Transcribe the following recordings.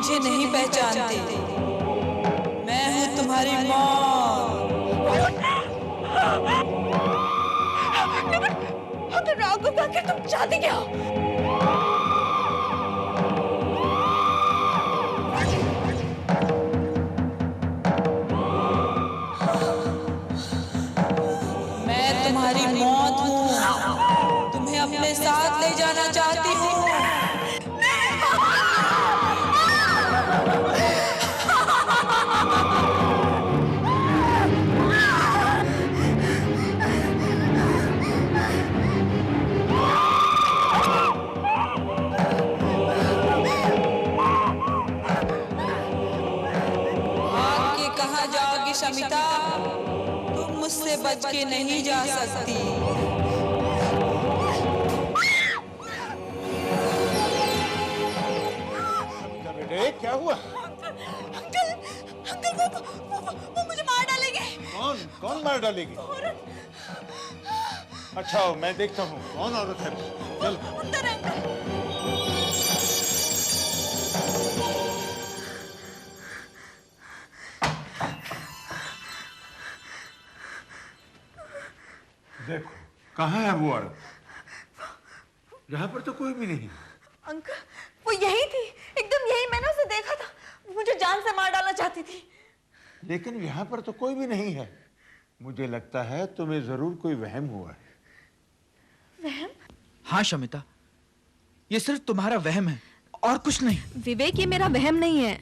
मुझे नहीं पहचानते। मैं हूँ तुम्हारी मौत। अगर राघव का आखिर तुम चाहते क्या हो? मैं तुम्हारी मौत हूँ। तुम्हें अपने साथ ले जाना चाहती हूँ। कहाँ जाओगी शमिता? तुम मुझसे बच के नहीं जा सकती। बेटे क्या हुआ? अंकल, अंकल वो मुझे मार डालेंगे। कौन मार डालेगी? अच्छा मैं देखता हूँ कौन औरत है। चल अंदर है अंकल। देखो कहाँ है वो औरत? यहाँ पर तो कोई भी नहीं। अंकल वो यही थी, एकदम यही, मैंने उसे देखा था। वो मुझे जान से मार डालना चाहती थी। लेकिन यहाँ पर तो कोई भी नहीं है। मुझे लगता है तुम्हें जरूर कोई वहम हुआ है। वहम? हाँ शमिता, ये सिर्फ तुम्हारा वहम है और कुछ नहीं। विवेक, ये मेरा वहम नहीं है।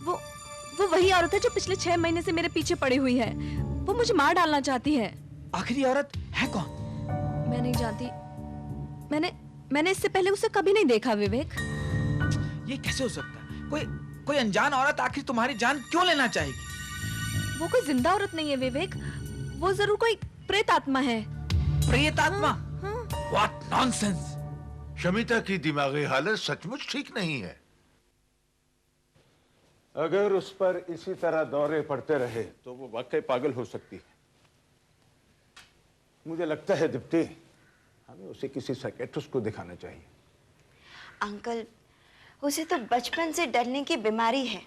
वो वही औरत है जो पिछले 6 महीने से मेरे पीछे पड़ी हुई है। वो मुझे मार डालना चाहती है। आखिर ये औरत है कौन? मैं नहीं जानती। मैंने इससे पहले उसे कभी नहीं देखा विवेक। ये कैसे हो सकता है? कोई अनजान औरत आखिर तुम्हारी जान क्यों लेना चाहेगी? वो कोई जिंदा औरत नहीं है विवेक, वो जरूर कोई प्रेत आत्मा है। प्रेत आत्मा? हाँ। What nonsense! शमिता की दिमागी हालत सचमुच ठीक नहीं है। अगर उस पर इसी तरह दौरे पड़ते रहे तो वो वाकई पागल हो सकती है। मुझे लगता है दीप्ति, हमें उसे किसी साइकियाट्रिस्ट को दिखाना चाहिए। अंकल, उसे तो बचपन से डरने की बीमारी है।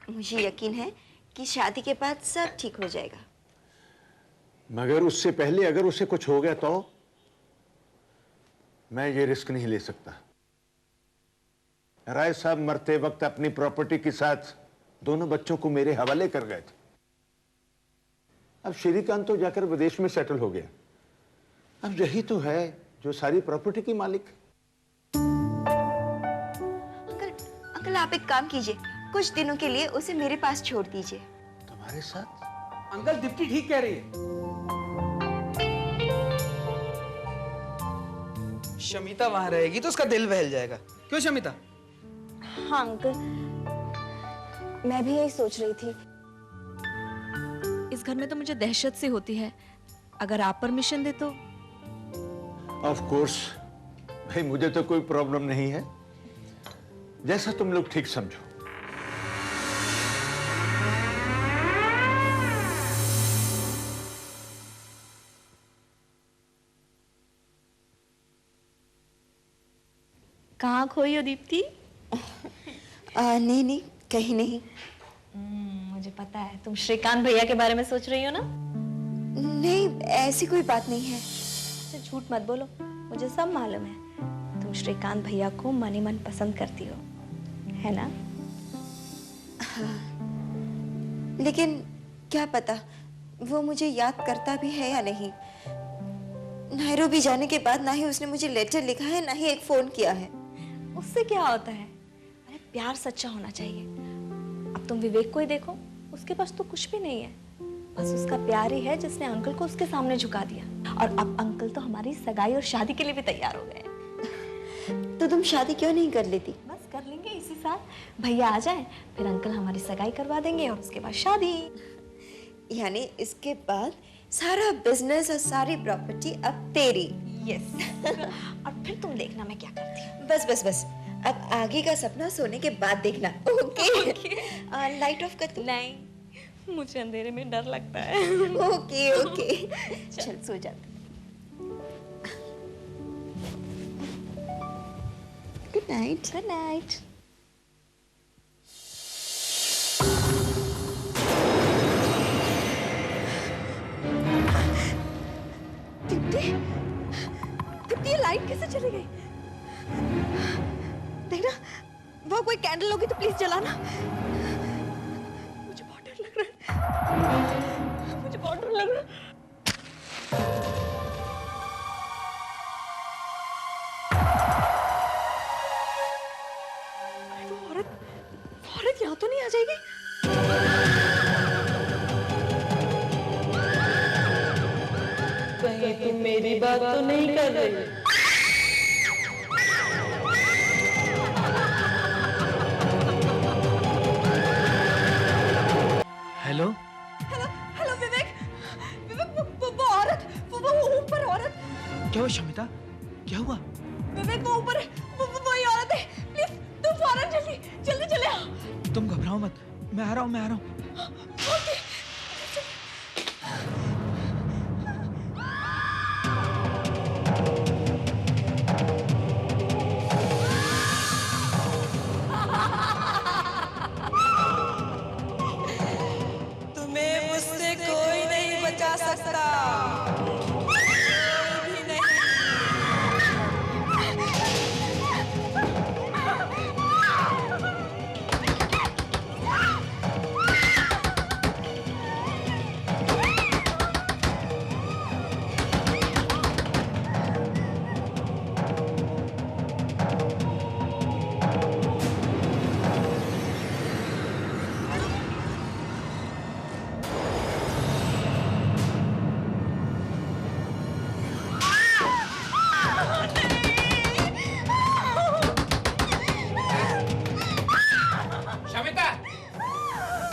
मुझे यकीन है कि शादी के बाद सब ठीक हो जाएगा। मगर उससे पहले अगर उसे कुछ हो गया तो मैं ये रिस्क नहीं ले सकता। राय साहब मरते वक्त अपनी प्रॉपर्टी के साथ दोनों बच्चों को मेरे हवाले कर गए थे। अब श्रीकांत तो जाकर विदेश में सेटल हो गया। अब यही तो है जो सारी प्रॉपर्टी की मालिक। अंकल आप एक काम कीजिए, कुछ दिनों के लिए उसे मेरे पास छोड़ दीजिए। तुम्हारे साथ? अंकल दीप्ति ठीक कह रही है। शमिता वहां रहेगी तो उसका दिल बहल जाएगा। क्यों शमिता? हाँ अंकल, मैं भी यही सोच रही थी। इस घर में तो मुझे दहशत सी होती है। अगर आप परमिशन दे तो। ऑफ कोर्स भाई, मुझे तो कोई प्रॉब्लम नहीं है, जैसा तुम लोग ठीक समझो। कहाँ खोई हो दीप्ति? नहीं कहीं नहीं। मुझे पता है तुम श्रीकांत भैया के बारे में सोच रही हो ना। नहीं, ऐसी कोई बात नहीं है। अच्छा झूठ मत बोलो, मुझे सब मालूम है। तुम श्रीकांत भैया को मन ही मन पसंद करती हो, है ना? हाँ, लेकिन क्या पता वो मुझे याद करता भी है या नहीं। नैरोबी जाने के बाद ना ही उसने मुझे लेटर लिखा है, ना ही एक फोन किया है। उससे क्या होता है? अरे प्यार सच्चा होना चाहिए। अब तुम विवेक को ही देखो, उसके पास तो कुछ भी नहीं है, बस उसका प्यार ही है जिसने अंकल को उसके सामने झुका दिया। और अब अंकल तो हमारी सगाई और शादी के लिए भी तैयार हो गए। तो तुम शादी क्यों नहीं कर लेती? बस कर लेंगे इसी साल, भैया आ जाए, फिर अंकल हमारी सगाई करवा देंगे और उसके बाद शादी। यानी इसके बाद सारा बिजनेस और सारी प्रॉपर्टी अब तेरी। यस। और फिर तुम देखना मैं क्या करती हूँ। बस अब आगे का सपना सोने के बाद देखना। ओके? लाइट ऑफ कर दूं? नहीं, मुझे अंधेरे में डर लगता है। ओके चल सो जा। Good night. Good night. Light कैसे चली गई? देखना, वो कोई कैंडल होगी तो प्लीज जलाना। मुझे बहुत डर लग रहा है, मुझे बहुत डर लग रहा है। अरे वो औरत यहाँ तो नहीं आ जाएगी? कहीं तुम मेरी बात तो नहीं कर रही? हेलो हेलो हेलो विवेक, विवेक वो औरत, वो ऊपर औरत। क्या हुआ शमिता, क्या हुआ? विवेक वो ऊपर है, वही औरत है। प्लीज तुम फौरन जल्दी जल्दी चले आओ। तुम घबराओ मत, मैं आ रहा हूँ, मैं आ रहा हूँ। ओके। तुम्हें मुझसे कोई नहीं बचा सकता, कोई भी नहीं। शमिता,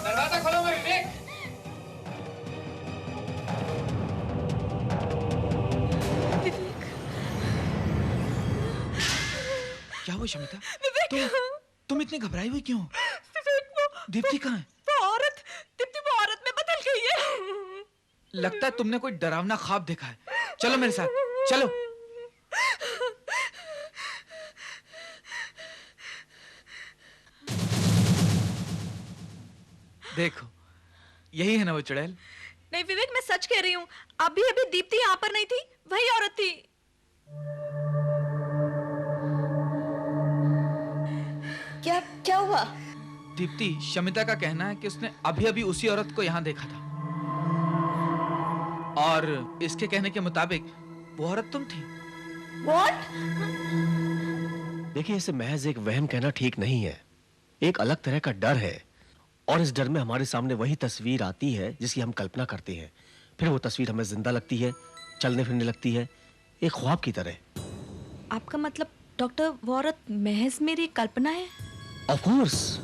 दरवाजा खोलो। मैं विवेक। क्या हुआ शमिता? तुम इतनी घबराई हुई क्यों? दीप्ति कहाँ है? वो औरत में बदल गई है। लगता है तुमने कोई डरावना ख्वाब देखा है। चलो मेरे साथ, चलो। देखो, यही है ना वो चुड़ैल? नहीं विवेक, मैं सच कह रही हूँ। अभी अभी दीप्ति यहाँ पर नहीं थी, वही औरत थी। क्या क्या हुआ? दीप्ति, शमिता का कहना है कि उसने अभी अभी उसी औरत को यहाँ देखा था, और इसके कहने के मुताबिक वो औरत तुम थी। What? देखिए, इसे महज एक वहम कहना ठीक नहीं है। एक अलग तरह का डर है, और इस डर में हमारे सामने वही तस्वीर आती है जिसकी हम कल्पना करते हैं। फिर वो तस्वीर हमें जिंदा लगती है, चलने फिरने लगती है, एक ख्वाब की तरह। आपका मतलब डॉक्टर, वो औरत महज मेरी कल्पना है? Of course.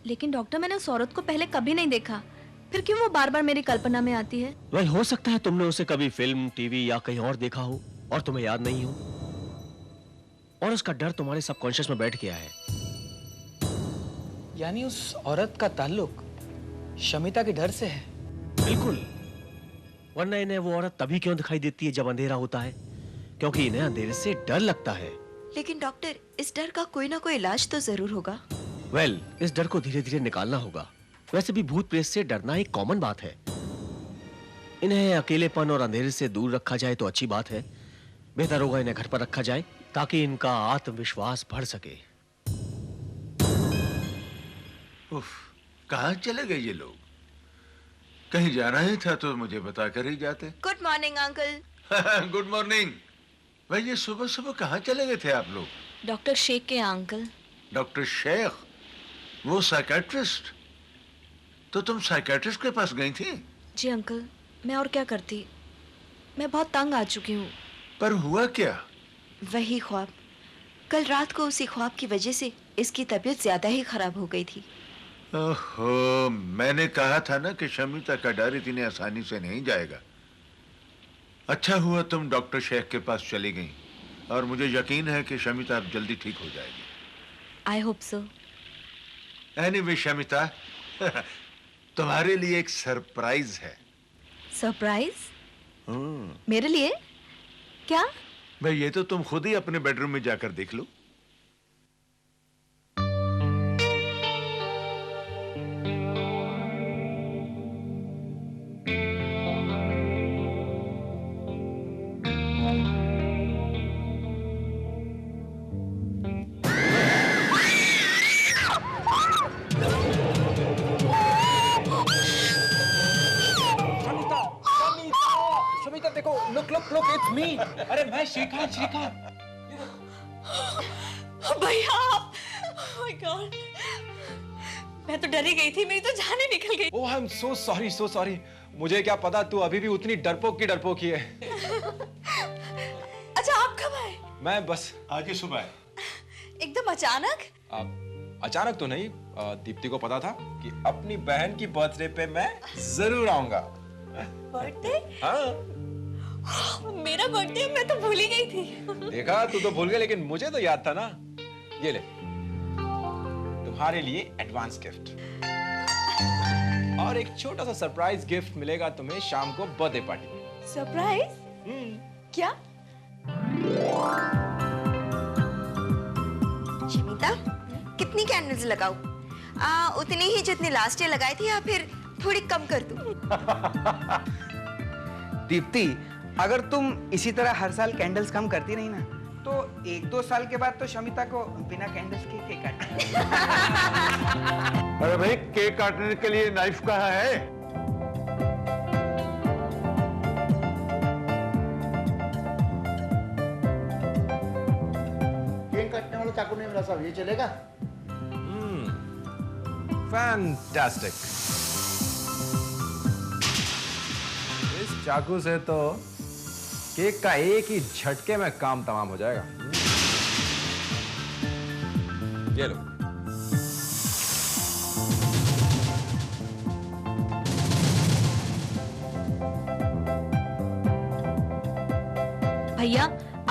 लेकिन डॉक्टर, मैंने उस औरत को पहले कभी नहीं देखा, फिर क्यों वो बार बार मेरी कल्पना में आती है? वही हो सकता है तुमने उसे कभी फिल्म, टीवी या कहीं और देखा हो और तुम्हें याद नहीं हो, और उसका डर तुम्हारे सबकॉन्शियस में बैठ गया है। यानी उस औरत का ताल्लुक शमिता के डर से है? बिल्कुल, वरना इन्हें वो औरत तभी क्यों दिखाई देती है जब अंधेरा होता है? क्योंकि इन्हें अंधेरे से डर लगता है। लेकिन डॉक्टर, इस डर का कोई ना कोई इलाज तो जरूर होगा। वेल, इस डर को धीरे धीरे निकालना होगा। वैसे भी भूत प्रेत से डरना एक कॉमन बात है। इन्हें अकेलेपन और अंधेरे से दूर रखा जाए तो अच्छी बात है। बेहतर होगा इन्हें घर पर रखा जाए ताकि इनका आत्मविश्वास बढ़ सके। उफ, कहाँ चले गए ये लोग? कहीं जाना ही था तो मुझे बता कर ही जाते। Good morning uncle. Good morning. भाई, ये सुबह सुबह कहाँ चले गए थे आप लोग? डॉक्टर शेख के यहाँ अंकल। डॉक्टर शेख, वो साइकेट्रिस्ट? तो तुम साइकेट्रिस्ट के पास गई थी? जी अंकल, मैं और क्या करती, मैं बहुत तंग आ चुकी हूँ। पर हुआ क्या? वही ख्वाब। कल रात को उसी ख्वाब की वजह से इसकी तबीयत ज्यादा ही खराब हो गई थी। ओहो, मैंने कहा था ना कि शमिता का डर इतनी आसानी से नहीं जाएगा। अच्छा हुआ तुम डॉक्टर शेख के पास चली गई, और मुझे यकीन है कि शमिता अब जल्दी ठीक हो जाएगी। I hope so. Anyway Shamita, तुम्हारे लिए एक सरप्राइज है। सरप्राइज? मेरे लिए? क्या? भाई, ये तो तुम खुद ही अपने बेडरूम में जाकर देख लो। मी, अरे मैं श्रीकांत, श्रीकांत। भैया आप, oh my God, मैं तो डरी गई थी, मेरी तो जान ही निकल गई। Oh I am so sorry, so sorry. मुझे क्या पता तू अभी भी उतनी डरपोक की है। अच्छा आप कब आए? मैं बस आज ही सुबह एकदम अचानक? अचानक तो नहीं, दीप्ति को पता था कि अपनी बहन की बर्थडे पे मैं जरूर आऊंगा। बर्थडे? हाँ मेरा बर्थडे मैं तो भूल ही गई थी। देखा, तू तो भूल गया लेकिन मुझे तो याद था ना। ये ले, तुम्हारे लिए एडवांस गिफ्ट और एक छोटा सा सरप्राइज गिफ्ट मिलेगा तुम्हें शाम को बर्थडे पार्टी में। सरप्राइज? क्या? शमिता, कितनी कैंडल्स लगाऊं? उतनी ही जितनी लास्ट ईयर लगाई थी या फिर थोड़ी कम कर दूं? दीप्ति, अगर तुम इसी तरह हर साल कैंडल्स कम करती रही ना, तो 1-2 साल के बाद तो शमिता को बिना कैंडल्स के केक काटना। अरे भाई, केक काटने के लिए नाइफ कहाँ है? केक काटने वाला चाकू नहीं मिला साहब, ये चलेगा? फैंटास्टिक। इस चाकू से तो केक का एक ही झटके में काम तमाम हो जाएगा। ये लो। भैया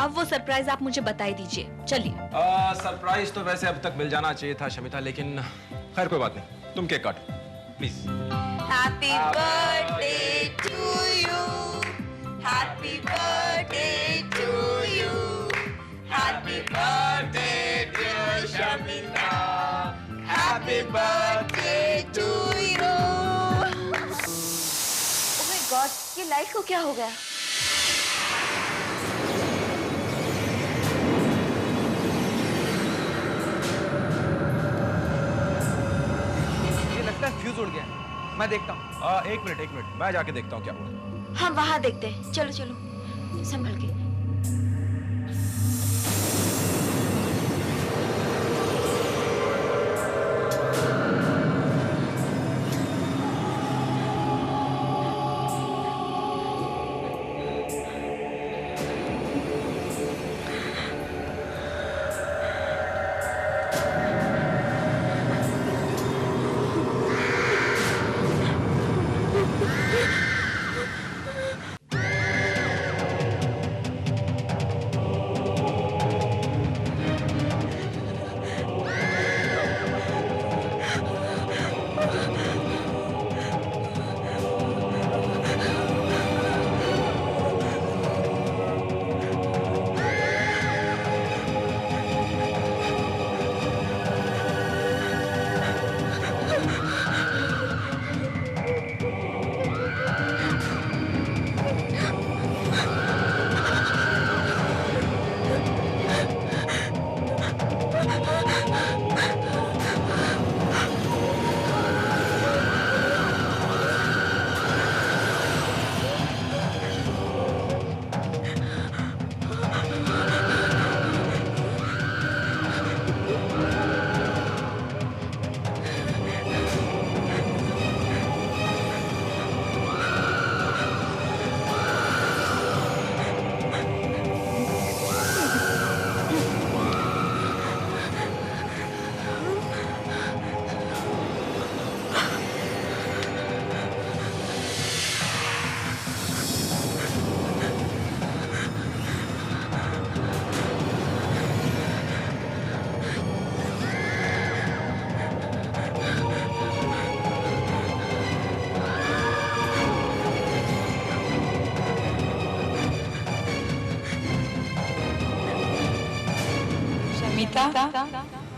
अब वो सरप्राइज आप मुझे बता ही दीजिए, चलिए। सरप्राइज तो वैसे अब तक मिल जाना चाहिए था शमिता, लेकिन खैर कोई बात नहीं, तुम केक काटो please. Happy birthday to you, happy birthday to you, happy birthday dear Shamita, happy birthday to you. Oh my god, ये लाइट को क्या हो गया? फ्यूज उड़ गया, मैं देखता हूँ। एक मिनट, मैं जाके देखता हूँ क्या हुआ। हम वहां देखते हैं, चलो चलो संभल के।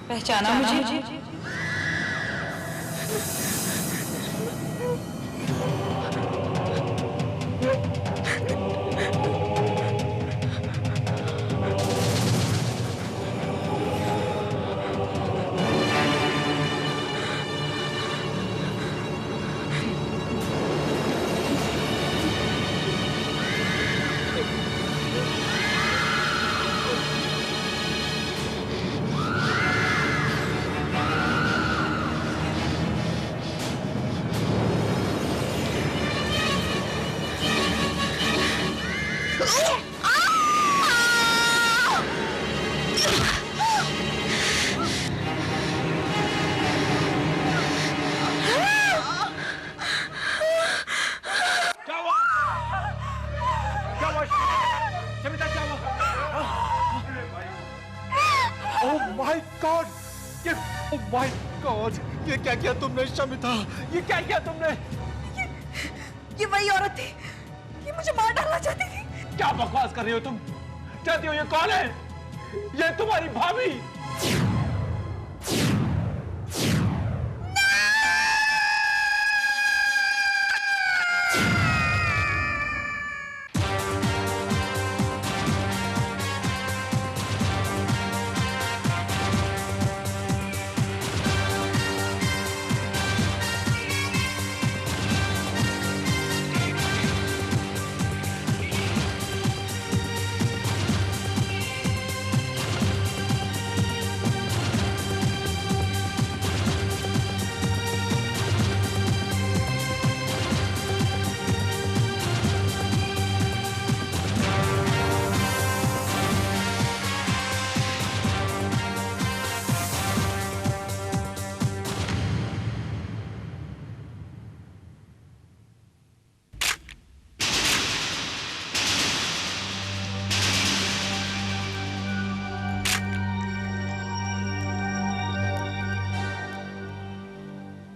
पहचाना मुझे? ओह माय गॉड, ये क्या किया तुमने शमिता? ये क्या किया तुमने? ये वही औरत थी, ये मुझे मार डालना चाहती थी। क्या बकवास कर रही हो तुम? कहती हो ये कौन है? ये तुम्हारी भाभी।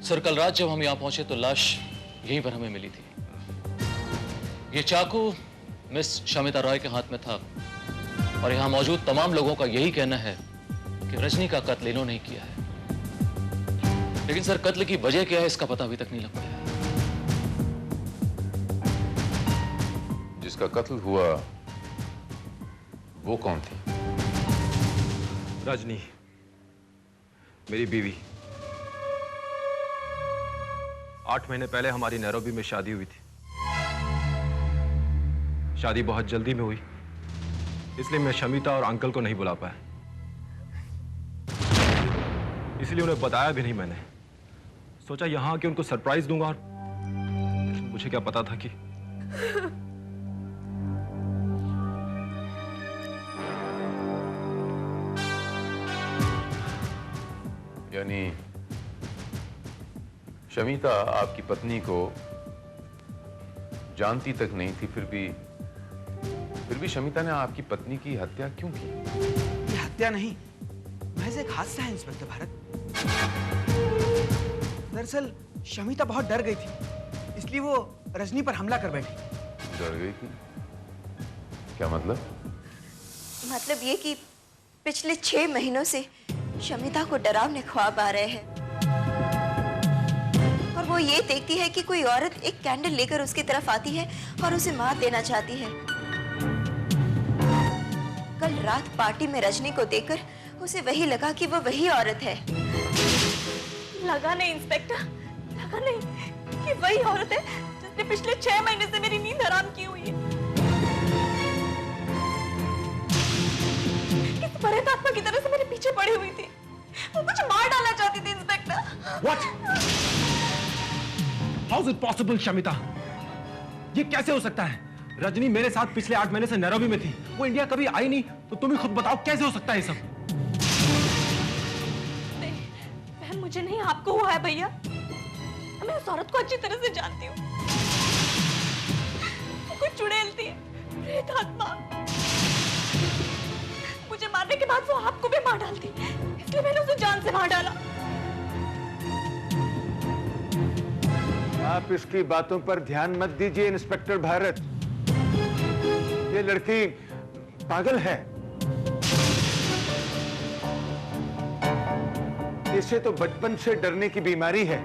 सर, कल रात जब हम यहां पहुंचे तो लाश यहीं पर हमें मिली थी। ये चाकू मिस शमिता रॉय के हाथ में था और यहां मौजूद तमाम लोगों का यही कहना है कि रजनी का कत्ल इन्होंने नहीं किया है। लेकिन सर, कत्ल की वजह क्या है इसका पता अभी तक नहीं लग पाया। जिसका कत्ल हुआ वो कौन थी? रजनी, मेरी बीवी। 8 महीने पहले हमारी नैरोबी में शादी हुई थी। शादी बहुत जल्दी में हुई, इसलिए मैं शमिता और अंकल को नहीं बुला पाया। इसलिए उन्हें बताया भी नहीं मैंने। सोचा यहां आके उनको सरप्राइज दूंगा, और मुझे क्या पता था कि यानी शमिता आपकी पत्नी को जानती तक नहीं थी, फिर भी शमिता ने आपकी पत्नी की हत्या क्यों की? ये हत्या नहीं, महज एक हादसा है इंस्पेक्टर भारत। दरअसल शमिता बहुत डर गई थी, इसलिए वो रजनी पर हमला कर बैठी। डर गई थी? क्या मतलब? मतलब ये कि पिछले 6 महीनों से शमिता को डरावने ख्वाब आ रहे हैं और वो ये देखती है कि कोई औरत एक कैंडल लेकर उसकी तरफ आती है और उसे मार देना चाहती है। कल रात पार्टी में रजनी को देखकर उसे वही लगा कि वो वही औरत है। लगा नहीं इंस्पेक्टर, लगा नहीं कि वही औरत है जिसने पिछले 6 महीने से मेरी नींद हराम की हुई है। किस प्रेतात्मा की तरह से मेरे पीछे पड़ी हुई थी। वो मुझे मार डालना चाहती थी inspector. What? How is it possible, Shamita? ये कैसे हो सकता है? रजनी मेरे साथ पिछले 8 महीने से नैरोबी में थी। वो इंडिया कभी आई नहीं, तो तुम ही खुद बताओ कैसे हो सकता है ये सब? नहीं, मुझे नहीं, आपको हुआ है भैया। मैं उस औरत को अच्छी तरह से जानती हूँ। वो कोई चुड़ैल थी, प्रेतात्मा। मुझे मारने के बाद वो आपको भी मार डालती, इसलिए मैंने उसे जान से मार डाला। आप इसकी बातों पर ध्यान मत दीजिए इंस्पेक्टर भारत। ये लड़की पागल है। इसे तो बचपन से डरने की बीमारी है।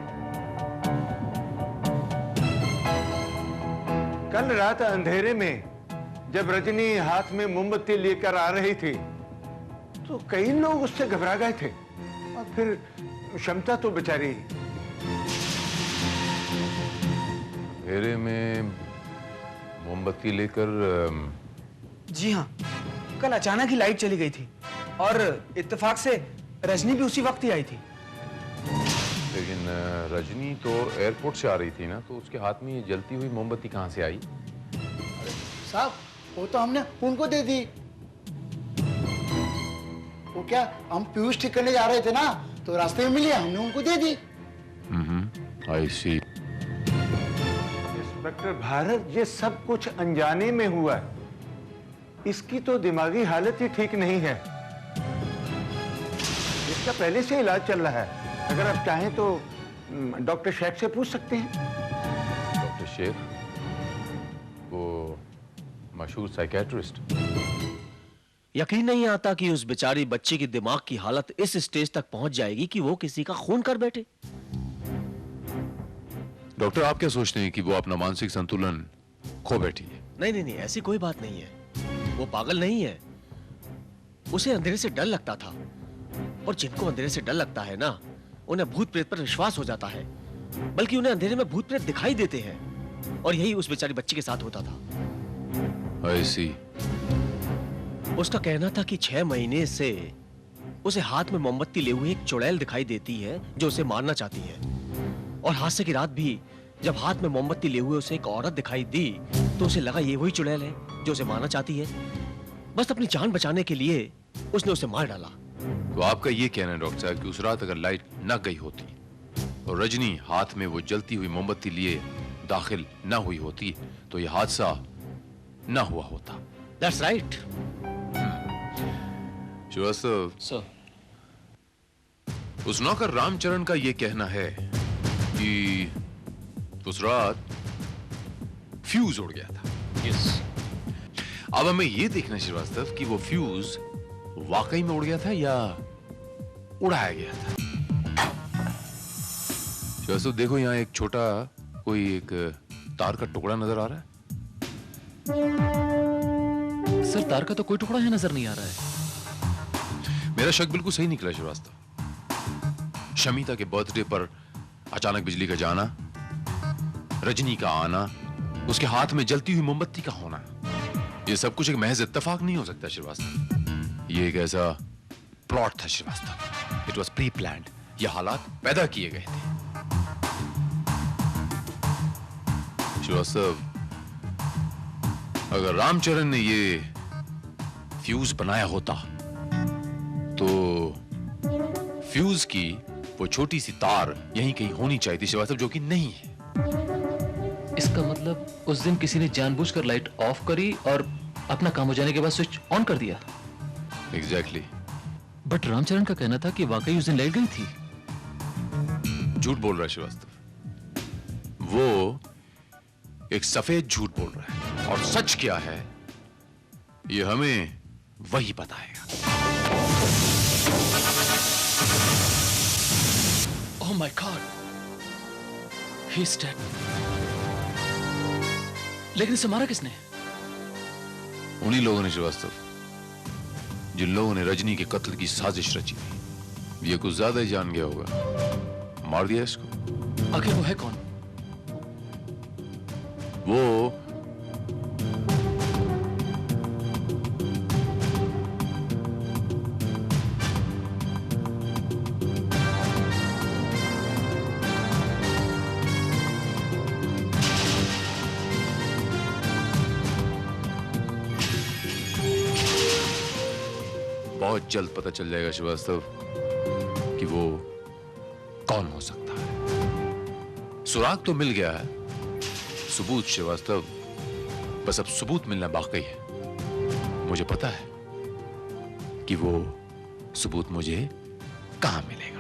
कल रात अंधेरे में जब रजनी हाथ में मोमबत्ती लेकर आ रही थी तो कई लोग उससे घबरा गए थे, और फिर शमिता तो बेचारी। अंधेरे में मोमबत्ती लेकर? जी हाँ, कल अचानक ही लाइट चली गई थी और इत्तेफाक से रजनी भी उसी वक्त ही आई थी। लेकिन रजनी तो एयरपोर्ट से आ रही थी ना, तो उसके हाथ में ये जलती हुई मोमबत्ती कहां से आई? साहब, वो तो हमने उनको दे दी। वो क्या, हम पीयूष ठीक करने जा रहे थे ना, तो रास्ते में मिली, हमने उनको दे दी। आई सी। इंस्पेक्टर भारत, ये सब कुछ अनजाने में हुआ है। इसकी तो दिमागी हालत ही ठीक नहीं है। इसका पहले से इलाज चल रहा है। अगर आप चाहें तो डॉक्टर शेख से पूछ सकते हैं। डॉक्टर शेख, वो मशहूर साइकेट्रिस्ट। यकीन नहीं आता कि उस बेचारी बच्ची की दिमाग की हालत इस स्टेज तक पहुंच जाएगी कि वो किसी का खून कर बैठे। डॉक्टर, आप क्या सोचते हैं कि वो अपना मानसिक संतुलन खो बैठी है? नहीं नहीं नहीं, ऐसी कोई बात नहीं है। वो पागल नहीं है। उसे अंधेरे से डर लगता था, और जिनको अंधेरे से डर लगता है ना, उन्हें भूत प्रेत पर विश्वास हो जाता है। बल्कि उन्हें अंधेरे में भूत प्रेत दिखाई देते हैं, और यही उस बेचारी बच्ची के साथ होता था। I see. उसका कहना था कि 6 महीने से उसे हाथ में मोमबत्ती ले हुए एक चुड़ैल दिखाई देती है जो उसे मारना चाहती है। और हादसे की रात भी जब हाथ में मोमबत्ती ले हुए उसे एक औरत दिखाई दी तो उसे लगा ये वही चुड़ैल है जो उसे मारना चाहती है। बस अपनी जान बचाने के लिए उसने उसे मार डाला। तो आपका ये कहना है डॉक्टर साहब कि उस रात अगर लाइट न गई होती और रजनी हाथ में वो जलती हुई मोमबत्ती लिए दाखिल न हुई होती तो यह हादसा न हुआ होता। That's right. श्रीवास्तव सर, उस नौकर रामचरण का ये कहना है कि उस रात फ्यूज उड़ गया था। यस। अब हमें ये देखना श्रीवास्तव कि वो फ्यूज वाकई में उड़ गया था या उड़ाया गया था। श्रीवास्तव देखो, यहाँ एक छोटा कोई एक तार का टुकड़ा नजर आ रहा है। सर, तार का तो कोई टुकड़ा है नजर नहीं आ रहा है। मेरा शक बिल्कुल सही निकला श्रीवास्तव। शमीता के बर्थडे पर अचानक बिजली का जाना, रजनी का आना, उसके हाथ में जलती हुई मोमबत्ती का होना, यह सब कुछ एक महज इत्तेफाक नहीं हो सकता श्रीवास्तव। ये एक ऐसा प्लॉट था Srivastava. It was pre planned. ये हालात पैदा किए गए थे। श्रीवास्तव, अगर रामचरण ने ये फ्यूज बनाया होता तो फ्यूज की वो छोटी सी तार यहीं कहीं होनी चाहिए थी श्रीवास्तव, जो कि नहीं है। इसका मतलब उस दिन किसी ने जानबूझकर लाइट ऑफ करी और अपना काम हो जाने के बाद स्विच ऑन कर दिया। एग्जैक्टली। बट रामचरण का कहना था कि वाकई उस दिन लाइट गई थी। झूठ बोल रहा है श्रीवास्तव। वो एक सफेद झूठ बोल रहा है, और सच क्या है ये हमें वही बताएगा। ओह my God, he is dead. लेकिन इसे मारा किसने? उन्हीं लोगों ने श्रीवास्तव, जिन लोगों ने रजनी के कत्ल की साजिश रची थी। ये कुछ ज्यादा ही जान गया होगा, मार दिया इसको। आखिर वो है कौन? वो बहुत जल्द पता चल जाएगा श्रीवास्तव कि वो कौन हो सकता है। सुराग तो मिल गया है, सबूत श्रीवास्तव, बस अब सबूत मिलना बाकी है। मुझे पता है कि वो सबूत मुझे कहां मिलेगा।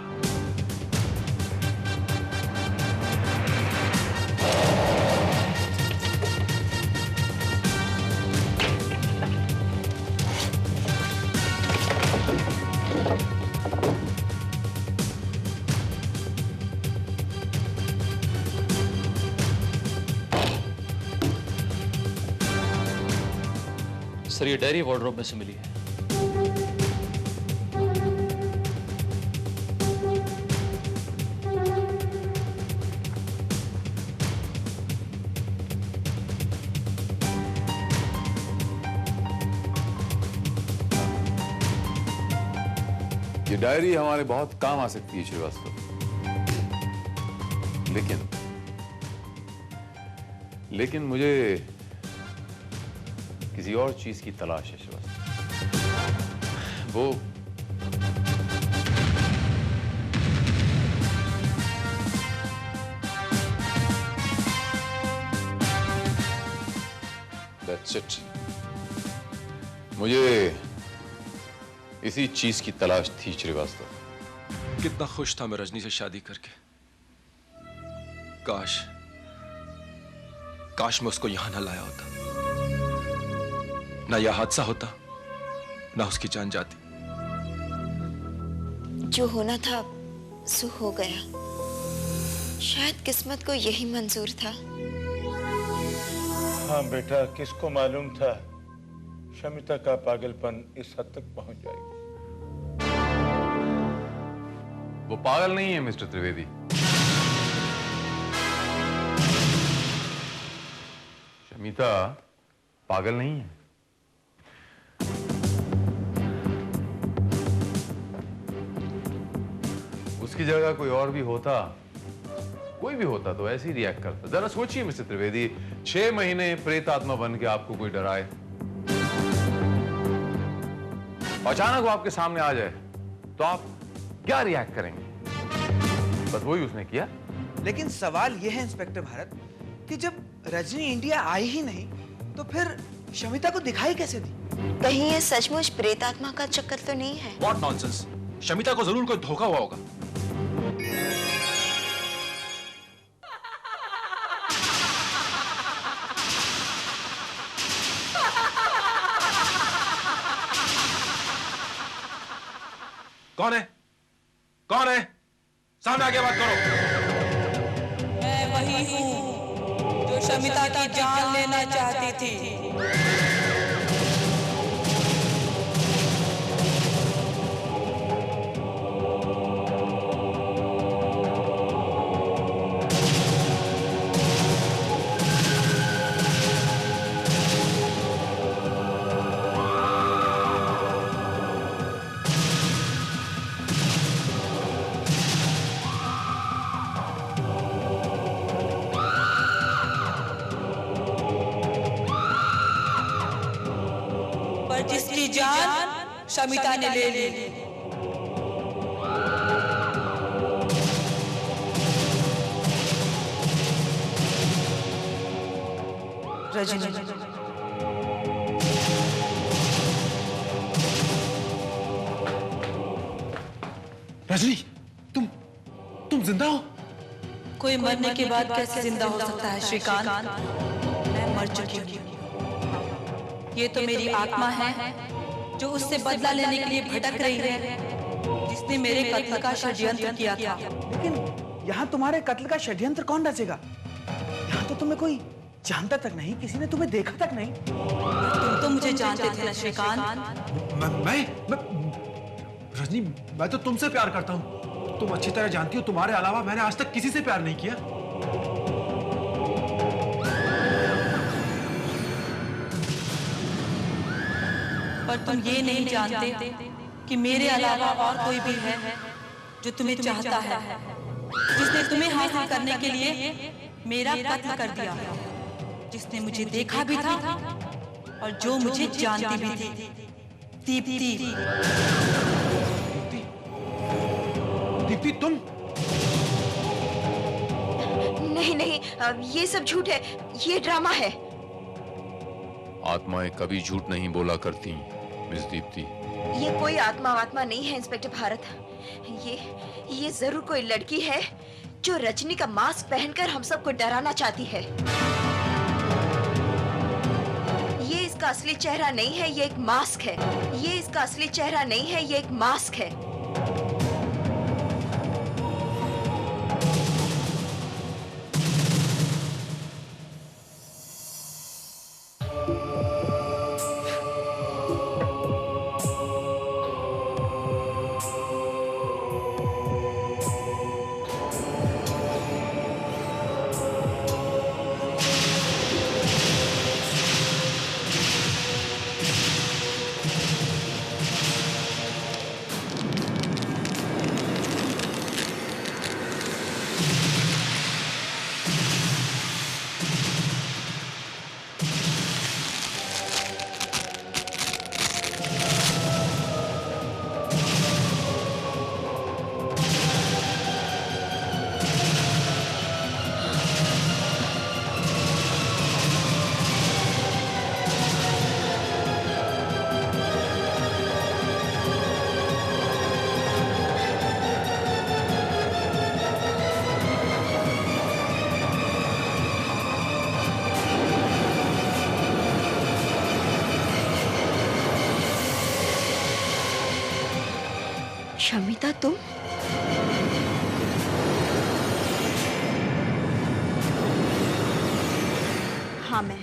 सर, ये डायरी वार्डरोब में से मिली है। ये डायरी हमारे बहुत काम आ सकती है श्रीवास्तव, लेकिन मुझे किसी और चीज की तलाश है श्रीवास्तव। वो That's it. मुझे इसी चीज की तलाश थी श्रीवास्तव। कितना खुश था मैं रजनी से शादी करके। काश काश मैं उसको यहां ना लाया होता, ना यह हादसा होता, ना उसकी जान जाती। जो होना था सो हो गया। शायद किस्मत को यही मंजूर था। हाँ बेटा, किसको मालूम था शमिता का पागलपन इस हद तक पहुंच जाएगा। वो पागल नहीं है मिस्टर त्रिवेदी। शमिता पागल नहीं है। उसकी जगह कोई और भी होता, कोई भी होता तो ऐसे ही रिएक्ट करता। जरा सोचिए मिस्टर त्रिवेदी, 6 महीने प्रेत आत्मा बन के आपको कोई डराए, अचानक वो आपके सामने आ जाए तो आप क्या रिएक्ट करेंगे? बस वही उसने किया। लेकिन सवाल यह है इंस्पेक्टर भारत कि जब रजनी इंडिया आई ही नहीं तो फिर शमिता को दिखाई कैसे दी? कहीं ये सचमुच प्रेतात्मा का चक्कर तो नहीं है? What nonsense! शमिता को जरूर कोई धोखा हुआ होगा। कौन है? कौन है? सामने आके बात करो। मैं वही हूँ जो शमिता की जान लेना चाहती थी। पर जिसकी जान शमिता ने ले ली। रजनी, रजनी, तुम जिंदा हो? कोई मरने के बाद कैसे जिंदा हो सकता है श्रीकांत? मैं मर चुकी हूँ। ये तो मेरी आत्मा है जो उससे बदला लेने के लिए भटक रही है, जिसने मेरे कत्ल का षड्यंत्र किया था। लेकिन यहाँ तुम्हारे कत्ल का षड्यंत्र कौन रचेगा? यहाँ तो तुम्हें कोई जानता तक नहीं, किसी ने तुम्हें देखा तक नहीं। तुम तो मुझे जानते थे ना श्रीकांत। मैं रजनी, मैं तो तुमसे प्यार करता हूँ। तुम अच्छी तरह जानती हो, तुम्हारे अलावा मैंने आज तक किसी से प्यार नहीं किया। पर तुम ये नहीं जानते कि मेरे अलावा और कोई भी है जो तुम्हें चाहता है, जिसने तुम्हें हासिल करने के लिए मेरा कत्ल कर दिया, जिसने मुझे देखा भी था और जो मुझे जानती भी थी। दीप्ति। दीप्ति, तुम? नहीं नहीं, ये सब झूठ है, ये ड्रामा है। आत्माएं कभी झूठ नहीं बोला करती मिस दीप्ति। ये कोई आत्मा नहीं है इंस्पेक्टर भारत। ये जरूर कोई लड़की है जो रजनी का मास्क पहनकर हम सबको डराना चाहती है। ये इसका असली चेहरा नहीं है, ये एक मास्क है। ये इसका असली चेहरा नहीं है, ये एक मास्क है। शमिता तुम? हाँ मैं।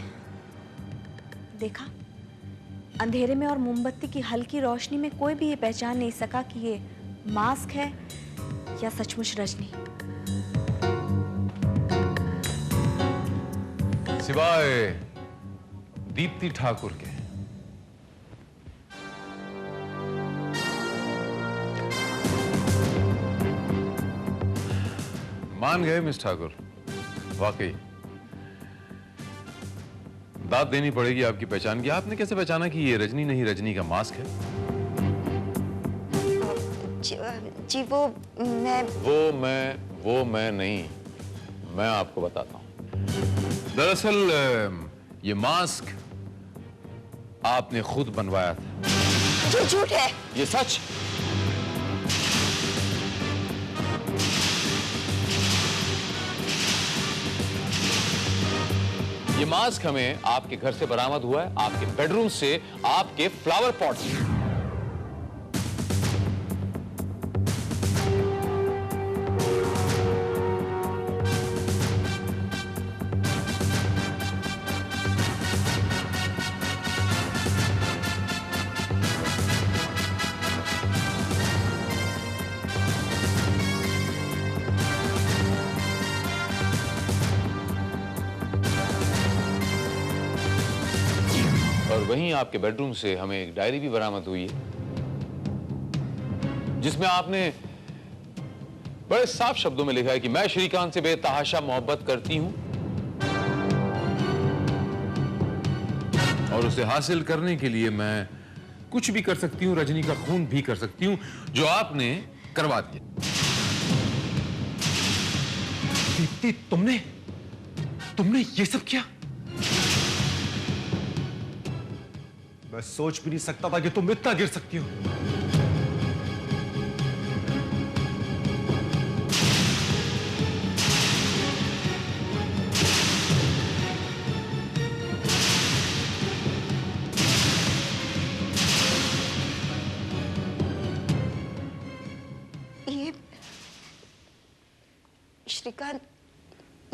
देखा, अंधेरे में और मोमबत्ती की हल्की रोशनी में कोई भी ये पहचान नहीं सका कि ये मास्क है या सचमुच रजनी। सिवाय दीप्ति ठाकुर के। मान गए मिस ठाकुर, वाकई दाद देनी पड़ेगी आपकी पहचान की। आपने कैसे पहचाना कि ये रजनी नहीं, रजनी का मास्क है? जी वो मैं नहीं, मैं आपको बताता हूं। दरअसल ये मास्क आपने खुद बनवाया था। जो झूठ है। ये सच। ये मास्क हमें आपके घर से बरामद हुआ है, आपके बेडरूम से, आपके फ्लावर पॉट से। और वहीं आपके बेडरूम से हमें एक डायरी भी बरामद हुई है, जिसमें आपने बड़े साफ शब्दों में लिखा है कि मैं श्रीकांत से बेतहाशा मोहब्बत करती हूं और उसे हासिल करने के लिए मैं कुछ भी कर सकती हूं, रजनी का खून भी कर सकती हूं, जो आपने करवा दिया। दीप्ति, तुमने ये सब किया? मैं सोच भी नहीं सकता था कि तुम इतना गिर सकती हो। ये श्रीकांत,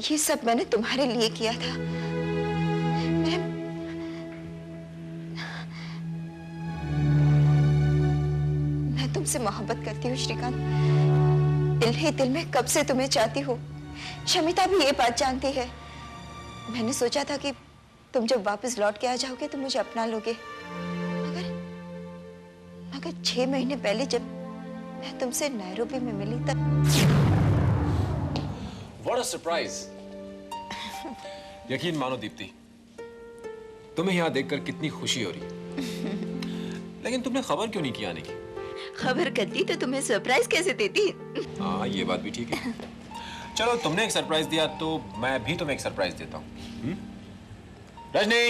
ये सब मैंने तुम्हारे लिए किया था। मैं तुमसे मोहब्बत करती हूँ श्रीकांत। दिल ही दिल में कब से तुम्हें चाहती हूँ। शमिता भी ये बात जानती है। मैंने सोचा था कि तुम जब वापस लौट के आ जाओगे तो मुझे अपना लोगे, मगर 6 महीने पहले जब मैं तुमसे नैरोबी में मिली तब। What a surprise! यकीन मानो दीप्ति, तुम्हें यहाँ देखकर कितनी खुशी हो रही। लेकिन तुमने खबर क्यों नहीं की आने की? खबर करती तो तुम्हें सरप्राइज कैसे देती? हाँ, ये बात भी ठीक है। चलो, तुमने एक सरप्राइज दिया तो मैं भी तुम्हें एक सरप्राइज देता हूँ। Rajni!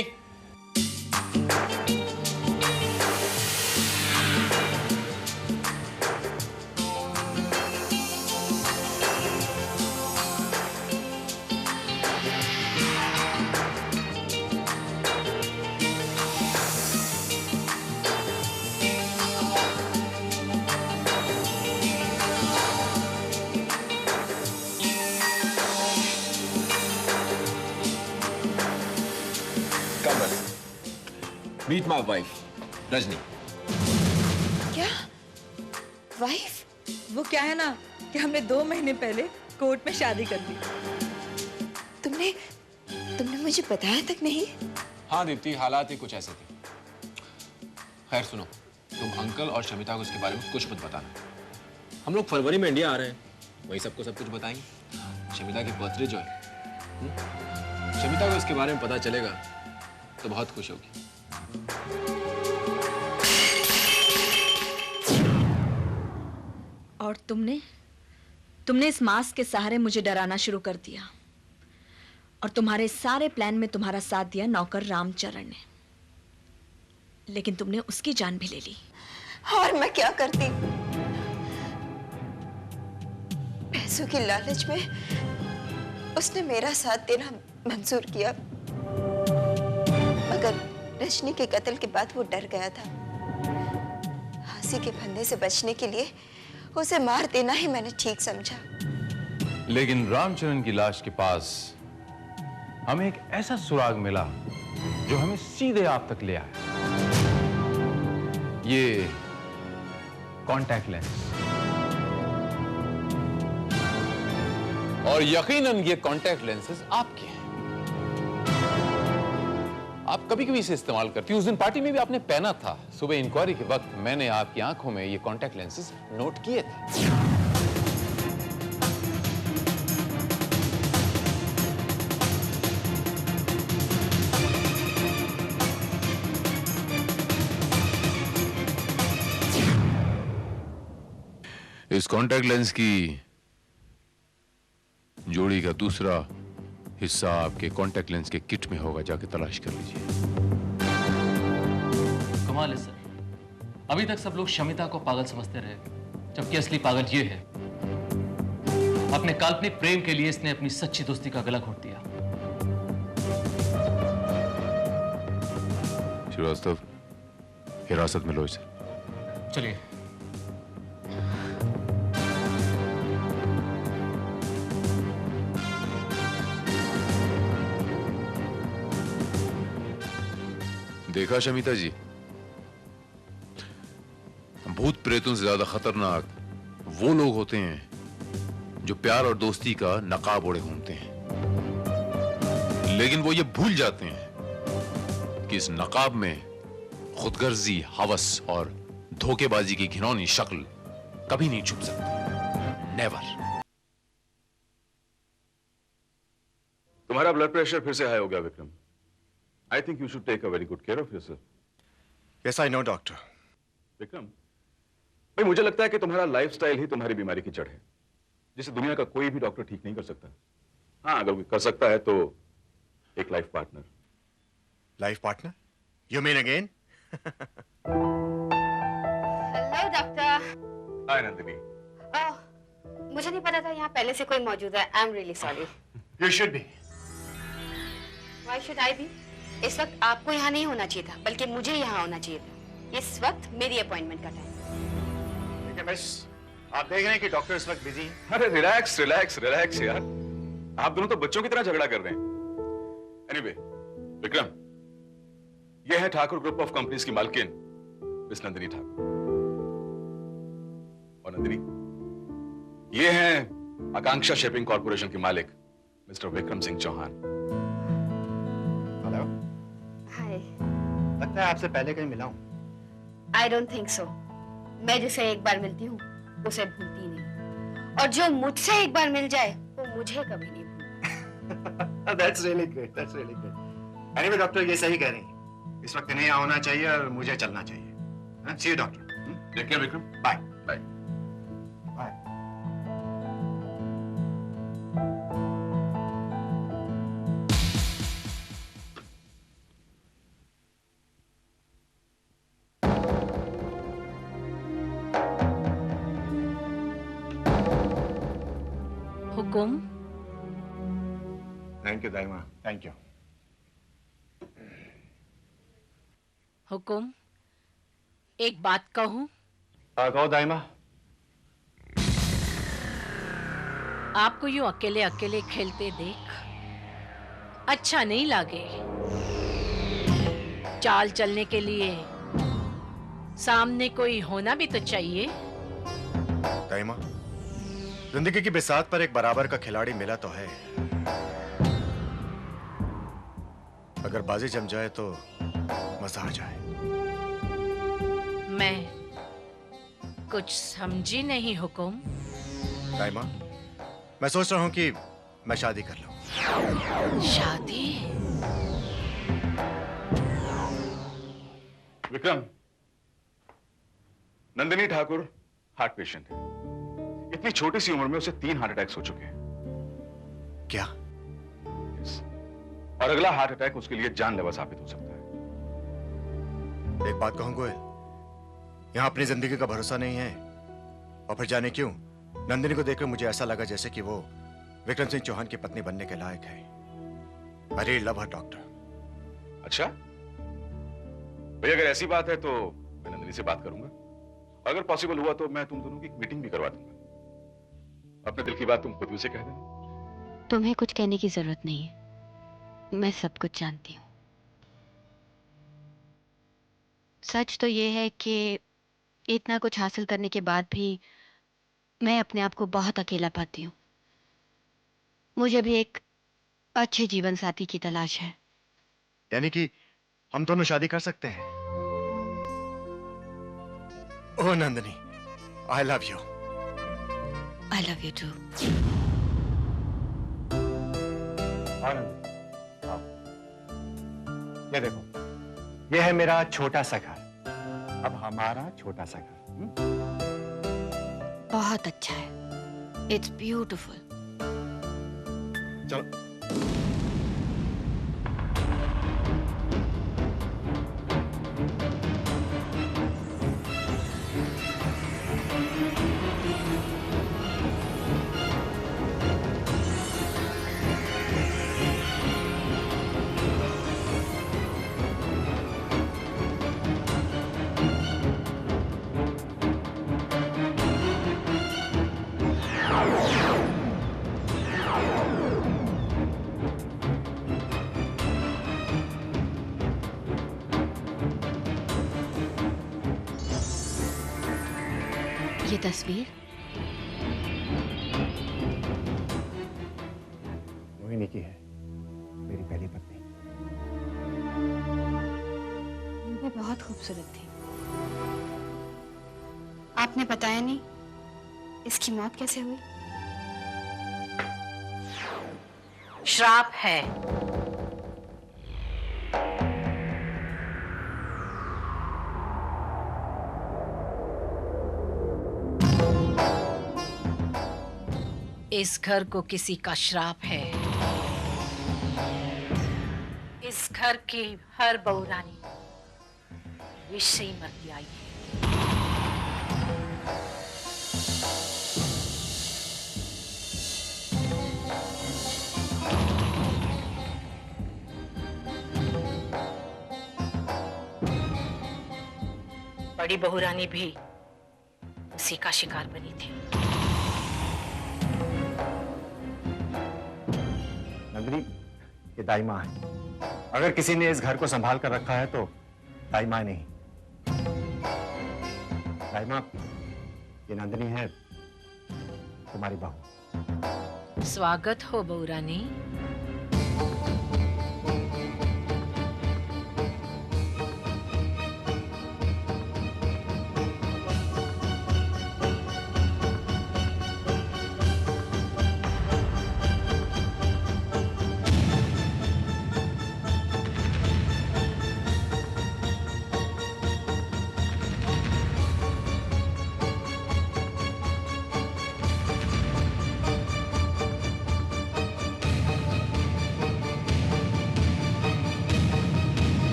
Meet my wife, Rajni. क्या? वाइफ? वो क्या है ना कि हमने 2 महीने पहले कोर्ट में शादी कर दी। तुमने मुझे बताया तक नहीं? हाँ दीप्ति, हालात ही कुछ ऐसे थे। खैर सुनो, तुम अंकल और शमिता को इसके बारे में कुछ मत बताना। हम लोग फरवरी में इंडिया आ रहे हैं, वही सबको सब कुछ बताएंगे। शमिता की बर्थडे जो है, शमिता को इसके बारे में पता चलेगा तो बहुत खुश होगी। और तुमने इस मास्क के सहारे मुझे डराना शुरू कर दिया, और तुम्हारे सारे प्लान में तुम्हारा साथ दिया नौकर रामचरण ने, लेकिन तुमने उसकी जान भी ले ली। और मैं क्या करती? पैसों की लालच में उसने मेरा साथ देना मंजूर किया, मगर रजनी के कत्ल के बाद वो डर गया था। फांसी के फंदे से बचने के लिए उसे मार देना ही मैंने ठीक समझा। लेकिन रामचरण की लाश के पास हमें एक ऐसा सुराग मिला जो हमें सीधे आप तक ले आया। ये कॉन्टैक्ट लेंस, और यकीनन ये कॉन्टैक्ट लेंसेज आपके हैं। आप कभी कभी इसे इस्तेमाल करती हैं। उस दिन पार्टी में भी आपने पहना था। सुबह इंक्वायरी के वक्त मैंने आपकी आंखों में ये कॉन्टैक्ट लेंसेज नोट किए थे। इस कॉन्टैक्ट लेंस की जोड़ी का दूसरा हिस्सा आपके कॉन्टैक्ट लेंस के किट में होगा, जाके तलाश कर लीजिए। कमाल है सर, अभी तक सब लोग शमिता को पागल समझते रहे, जबकि असली पागल ये है। अपने काल्पनिक प्रेम के लिए इसने अपनी सच्ची दोस्ती का गला घोट दिया। श्रीवास्तव, हिरासत में लो इसे। चलिए। देखा शमिता जी, भूत प्रेतों से ज्यादा खतरनाक वो लोग होते हैं जो प्यार और दोस्ती का नकाब ओढ़े घूमते हैं, लेकिन वो ये भूल जाते हैं कि इस नकाब में खुदगर्जी, हवस और धोखेबाजी की घिनौनी शक्ल कभी नहीं छुप सकती। नेवर। तुम्हारा ब्लड प्रेशर फिर से हाई हो गया Vikram. I think you should take a very good care of yourself. Yes, I know, doctor. Vikram, भाई मुझे लगता है कि तुम्हारा लाइफस्टाइल ही तुम्हारी बीमारी की जड़ है, जिसे दुनिया का कोई भी डॉक्टर ठीक नहीं कर सकता। हाँ, अगर कोई कर सकता है तो एक life partner. Life partner? You mean again? Hello doctor. Hi Nandini. मुझे नहीं पता था यहाँ पहले से कोई मौजूद है। I am really sorry. You should be. Why should I be? इस वक्त आपको यहाँ नहीं होना चाहिए था, बल्कि मुझे यहाँ होना चाहिए था। इस वक्त मेरी अपॉइंटमेंट का टाइम। ठीक है मिस, आप देख रहे हैं कि डॉक्टर इस वक्त बिजी हैं। अरे रिलैक्स रिलैक्स रिलैक्स यार, आप दोनों तो बच्चों की तरह झगड़ा कर रहे हैं। एनीवे, विक्रम, ये है ठाकुर ग्रुप ऑफ कंपनीज की मालकिन मिस नंदिनी ठाकुर। और नंदिनी, ये हैं आकांक्षा शिपिंग कॉर्पोरेशन के मालिक मिस्टर विक्रम सिंह चौहान। हेलो। हाय। लगता है आपसे पहले कहीं मिला हूँ। I don't think so. मैं जिसे एक बार मिलती हूँ उसे भूलती नहीं, और जो मुझसे एक बार मिल जाए वो मुझे कभी नहीं भूलता। That's really great. That's really great. Anyway, doctor ये सही कह रही हैं। इस वक्त इन्हें यहाँ होना चाहिए और मुझे चलना चाहिए। See you, doctor. Take care Vikram. Bye. Bye. Bye. हुकुम। थैंक यू दाइमा, थैंक यू। हुकुम, एक बात कहूं? कहो दाइमा। आपको यूं अकेले अकेले खेलते देख अच्छा नहीं लगे। चाल चलने के लिए सामने कोई होना भी तो चाहिए। दाइमा, जिंदगी की बिसात पर एक बराबर का खिलाड़ी मिला तो है। अगर बाजी जम जाए तो मजा आ जाए। मैं कुछ समझी नहीं हुकुम। दाइमा, मैं सोच रहा हूं कि मैं शादी कर लूं। शादी? विक्रम, नंदिनी ठाकुर हार्ट पेशेंट है। इतनी छोटी सी उम्र में उसे 3 हार्ट अटैक्स हो चुके हैं। क्या? और अगला हार्ट अटैक उसके लिए जानलेवा साबित हो सकता है। एक बात कहूं गोयल, यहां अपनी जिंदगी का भरोसा नहीं है। और फिर जाने क्यों नंदिनी को देखकर मुझे ऐसा लगा जैसे कि वो विक्रम सिंह चौहान की पत्नी बनने के लायक है। I really love her, doctor. अच्छा भैया, अगर ऐसी बात है तो मैं नंदिनी से बात करूंगा अगर पॉसिबल हुआ तो मैं तुम दोनों की एक मीटिंग भी करवा दूंगा। अपने दिल की बात तुम खुद भी उसे कह देना। तुम्हें कुछ कहने की जरूरत नहीं है, मैं सब कुछ जानती हूँ। सच तो ये है कि इतना कुछ हासिल करने के बाद भी मैं अपने आप को बहुत अकेला पाती हूँ। मुझे भी एक अच्छे जीवन साथी की तलाश है। यानी कि हम दोनों शादी कर सकते हैं? Oh Nandini, I love you. I love you too. ये देखो, ये है मेरा छोटा सा घर, अब हमारा छोटा सा घर। बहुत अच्छा है, इट्स ब्यूटिफुल। चलो। ये तस्वीर मोहिनी की है, मेरी पहली पत्नी। वो बहुत खूबसूरत थी। आपने बताया नहीं इसकी मौत कैसे हुई? श्राप है। इस घर को किसी का श्राप है। इस घर की हर बहू रानी विष से ही मरती आई है। बड़ी बहू रानी भी उसी का शिकार बनी थी। नंदिनी, ये दाई माँ है। अगर किसी ने इस घर को संभाल कर रखा है तो दाई माँ नहीं। दाई माँ, ये नंदिनी है, तुम्हारी बहू। स्वागत हो बहू रानी।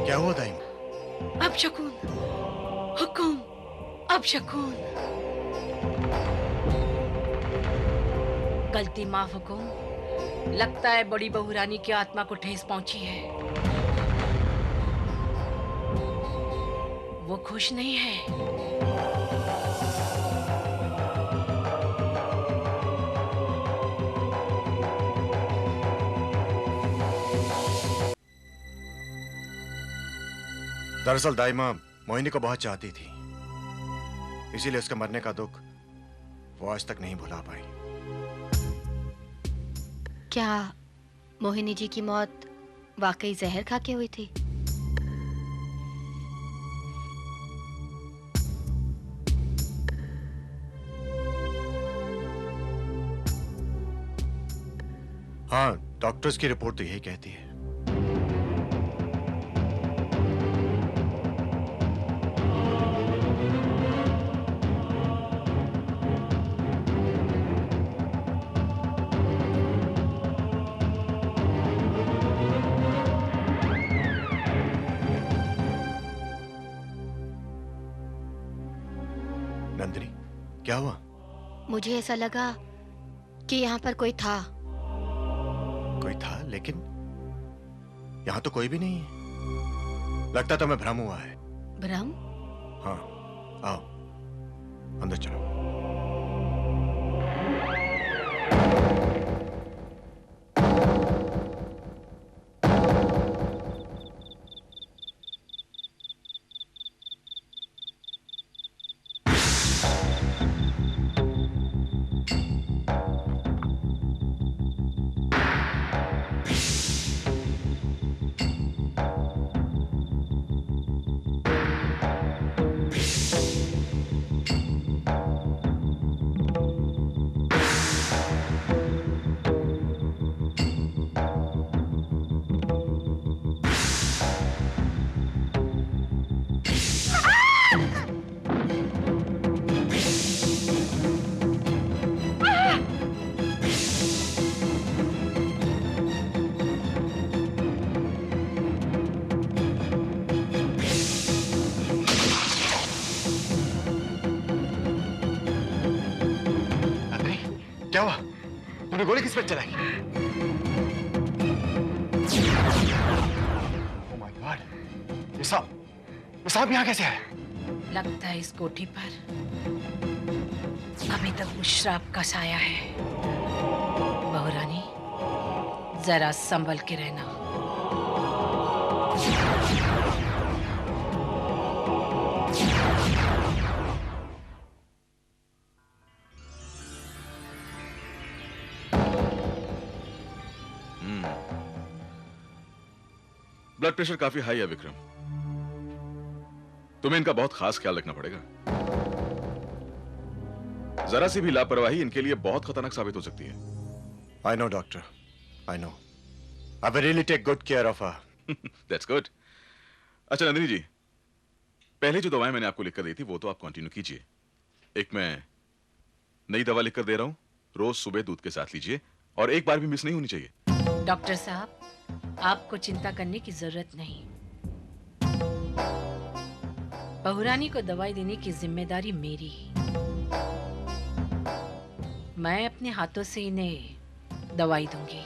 क्या हुआ दाई माँ? अब शकुन, हुकुम, अब शकुन। गलती माफ हुकुम। लगता है बड़ी बहू रानी की आत्मा को ठेस पहुंची है। वो खुश नहीं है। दरअसल दाई माँ मोहिनी को बहुत चाहती थी, इसीलिए उसके मरने का दुख वो आज तक नहीं भुला पाई। क्या मोहिनी जी की मौत वाकई जहर खा के हुई थी? हाँ, डॉक्टर्स की रिपोर्ट तो यही कहती है। नंदिनी, क्या हुआ? मुझे ऐसा लगा कि यहाँ पर कोई था। कोई था, लेकिन यहां तो कोई भी नहीं है। लगता तो मैं भ्रम हुआ है। भ्रम? हाँ, आओ अंदर चलो। क्या हुआ? तूने गोली किस पे चलाई? ओह माय गॉड! ये सांप यहाँ कैसे आया? लगता है इस कोठी पर अभी तक उस श्राप का साया है। बहुरानी, जरा संभल के रहना। ब्लड प्रेशर काफी हाई है विक्रम, तुम्हें इनका बहुत खास ख्याल रखना पड़ेगा। जरा सी भी लापरवाही इनके लिए बहुत खतरनाक साबित हो सकती है। I know, doctor. I know. I will really take good care of her. That's good. अच्छा नंदिनी जी, पहले जो दवाएं मैंने आपको लिखकर दी थी वो तो आप कंटिन्यू कीजिए। एक मैं नई दवा लिखकर दे रहा हूं, रोज सुबह दूध के साथ लीजिए और एक बार भी मिस नहीं होनी चाहिए। डॉक्टर साहब, आपको चिंता करने की जरूरत नहीं। बहुरानी को दवाई देने की जिम्मेदारी मेरी। मैं अपने हाथों से इन्हें दवाई दूंगी।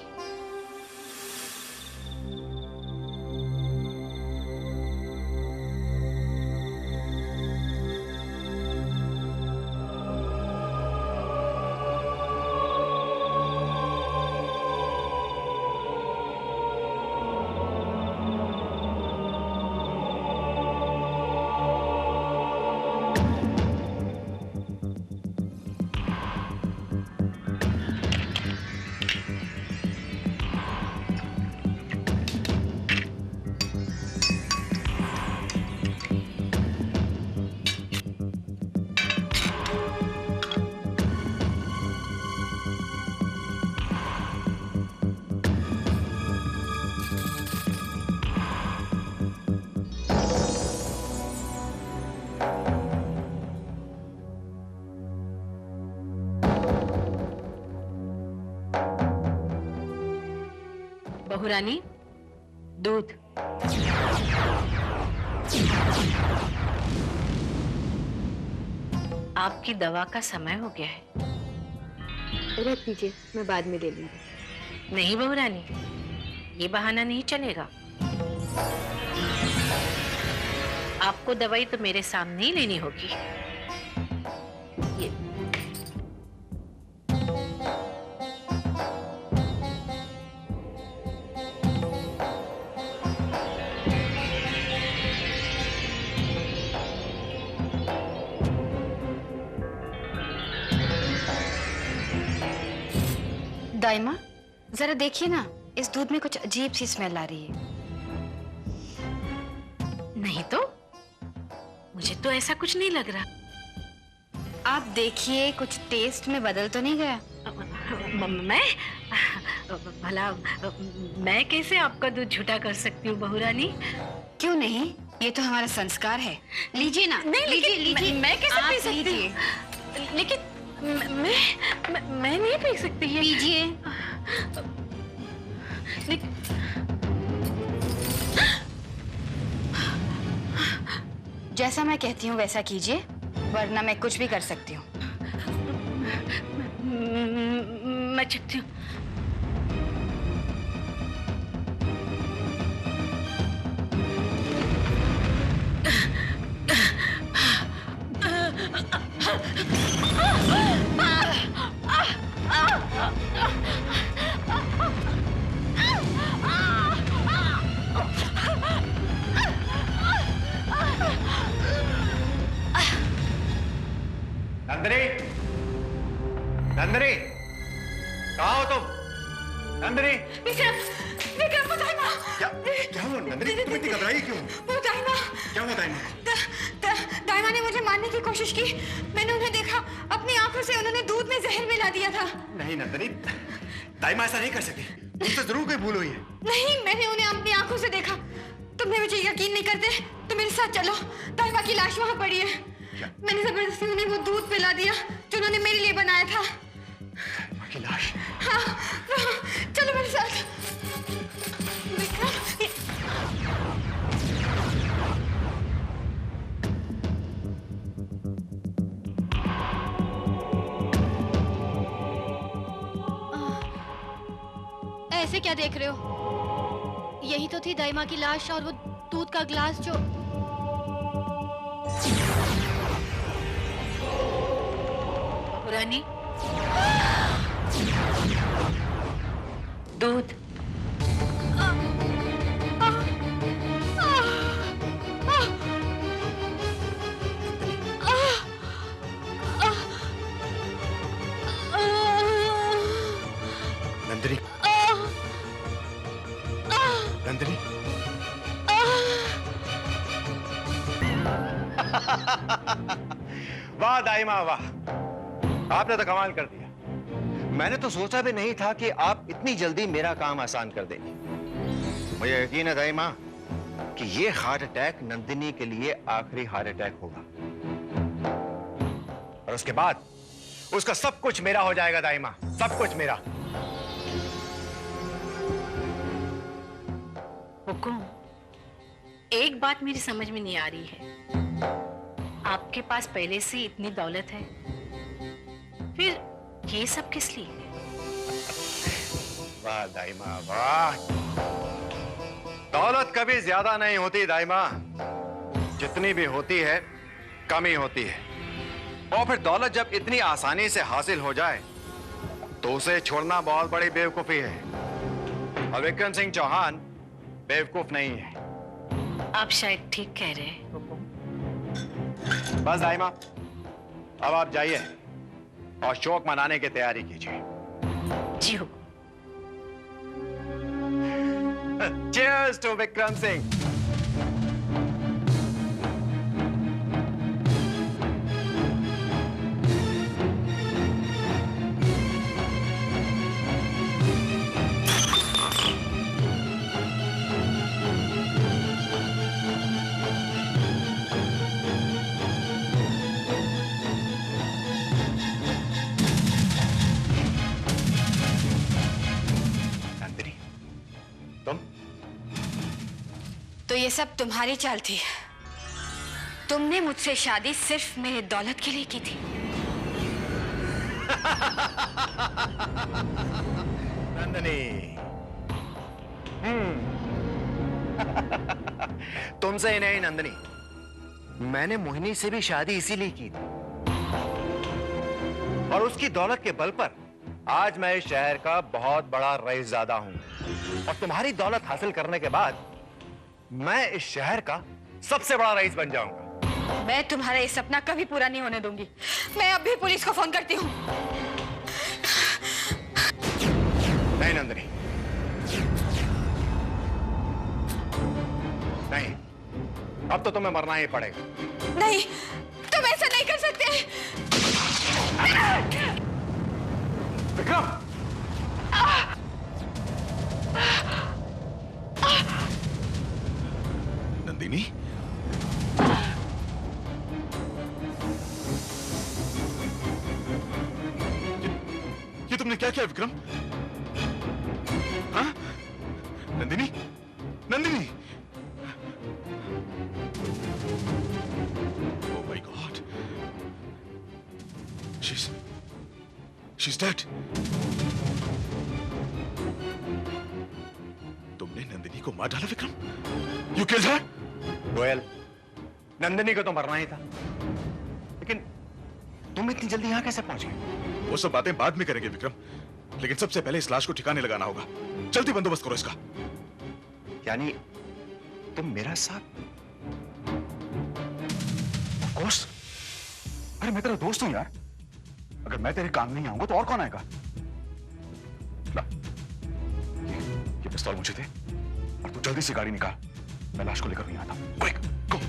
बहुरानी, दूध। आपकी दवा का समय हो गया है। रख दीजिए, मैं बाद में ले लूंगी। नहीं बहुरानी, ये बहाना नहीं चलेगा। आपको दवाई तो मेरे सामने ही लेनी होगी। ये दाइमा, जरा देखिए ना, इस दूध में कुछ अजीब सी स्मेल आ रही है। नहीं तो, मुझे तो ऐसा कुछ नहीं लग रहा। आप देखिए, कुछ टेस्ट में बदल तो नहीं गया? मैं भला मैं कैसे आपका दूध झूठा कर सकती हूँ बहुरानी? क्यों नहीं, ये तो हमारा संस्कार है। लीजिए ना। नहीं, लीजिए, लीजिए। मैं कैसे आप पी सकती लीजिए। हूँ? लेकिन मैं नहीं पी सकती है। लीजिए। जैसा मैं कहती हूँ वैसा कीजिए, वरना मैं कुछ भी कर सकती हूँ। मैं चखती हूँ। नंदिनी, नंदिनी, कहाँ हो तुम? नंदिनी, विक्रम, विक्रम वो दाइमा। क्या हुआ नंदिनी? तुम इतनी घबराई क्यों? वो दाइमा। क्या हुआ दाइमा? दाइमा ने मुझे मारने की कोशिश की। मैंने उन्हें देखा, अपनी आंखों से उन्होंने दूध में जहर मिला दिया था। नहीं नंदिनी, दाइमा ऐसा नहीं कर सकती। मुझसे जरूर कोई भूल हुई है। नहीं, मैंने उन्हें अपनी आंखों से देखा। तुमने मुझे यकीन नहीं करते तो मेरे साथ चलो। दाइमा की लाश वहां पड़ी है। मैंने जबरदस्ती उन्हें वो दूध पिला दिया जो उन्होंने मेरे लिए बनाया था। दाइमा की लाश? हाँ, चलो मेरे साथ। ऐसे क्या देख रहे हो? यही तो थी दाइमा की लाश और वो दूध का ग्लास जो... पुरानी दूध। नंदिनी, नंदिनी, वाह दाइमा वाह, आपने तो कमाल कर दिया। मैंने तो सोचा भी नहीं था कि आप इतनी जल्दी मेरा काम आसान कर देंगी। मुझे यकीन है दाइमा कि ये हार्ट अटैक नंदिनी के लिए आखिरी हार्ट अटैक होगा और उसके बाद उसका सब कुछ मेरा हो जाएगा दाइमा, सब कुछ मेरा। हुकुम, एक बात मेरी समझ में नहीं आ रही है। आपके पास पहले से इतनी दौलत है, फिर ये सब किस लिए? वाह दाइमा वाह, दौलत कभी ज्यादा नहीं होती दाइमा, जितनी भी होती है कम ही होती है। और फिर दौलत जब इतनी आसानी से हासिल हो जाए तो उसे छोड़ना बहुत बड़ी बेवकूफी है। और विक्रम सिंह चौहान बेवकूफ नहीं है। आप शायद ठीक कह रहे हैं हुकुम। बस दाइमा, अब आप जाइए और शौक मनाने की तैयारी कीजिए। जी हुकुम। Cheers to Vikram Singh. तो ये सब तुम्हारी चाल थी। तुमने मुझसे शादी सिर्फ मेरे दौलत के लिए की थी। नंदिनी, तुमसे ही नहीं नंदिनी, मैंने मोहिनी से भी शादी इसीलिए की थी और उसकी दौलत के बल पर आज मैं इस शहर का बहुत बड़ा रईसजादा हूं और तुम्हारी दौलत हासिल करने के बाद मैं इस शहर का सबसे बड़ा रईस बन जाऊंगा। मैं तुम्हारा ये सपना कभी पूरा नहीं होने दूंगी। मैं अभी पुलिस को फोन करती हूँ। नहीं नंदिनी, नहीं, अब तो तुम्हें मरना ही पड़ेगा। नहीं, तुम ऐसा नहीं कर सकते। विक्रम! नंदिनी, ये तुमने क्या किया विक्रम? हाँ? Nandini, Nandini! Oh my God! She's dead. तुमने नंदिनी को मार डाला Vikram? You killed her? Goyal, Nandini को तो मरना ही था, लेकिन तुम इतनी जल्दी यहां कैसे पहुंच गए? वो सब बातें बाद में करेंगे विक्रम, लेकिन सबसे पहले इस लाश को ठिकाने लगाना होगा। जल्दी बंदोबस्त करो इसका। यानी तुम मेरा साथ? ऑफ कोर्स, अरे मैं तेरा दोस्त हूं यार, अगर मैं तेरे काम नहीं आऊंगा तो और कौन आएगा? ला, ये पिस्तौल मुझे दे और तू जल्दी से गाड़ी निकाल। मैं लाश को लेकर नहीं आता। क्विक, गो।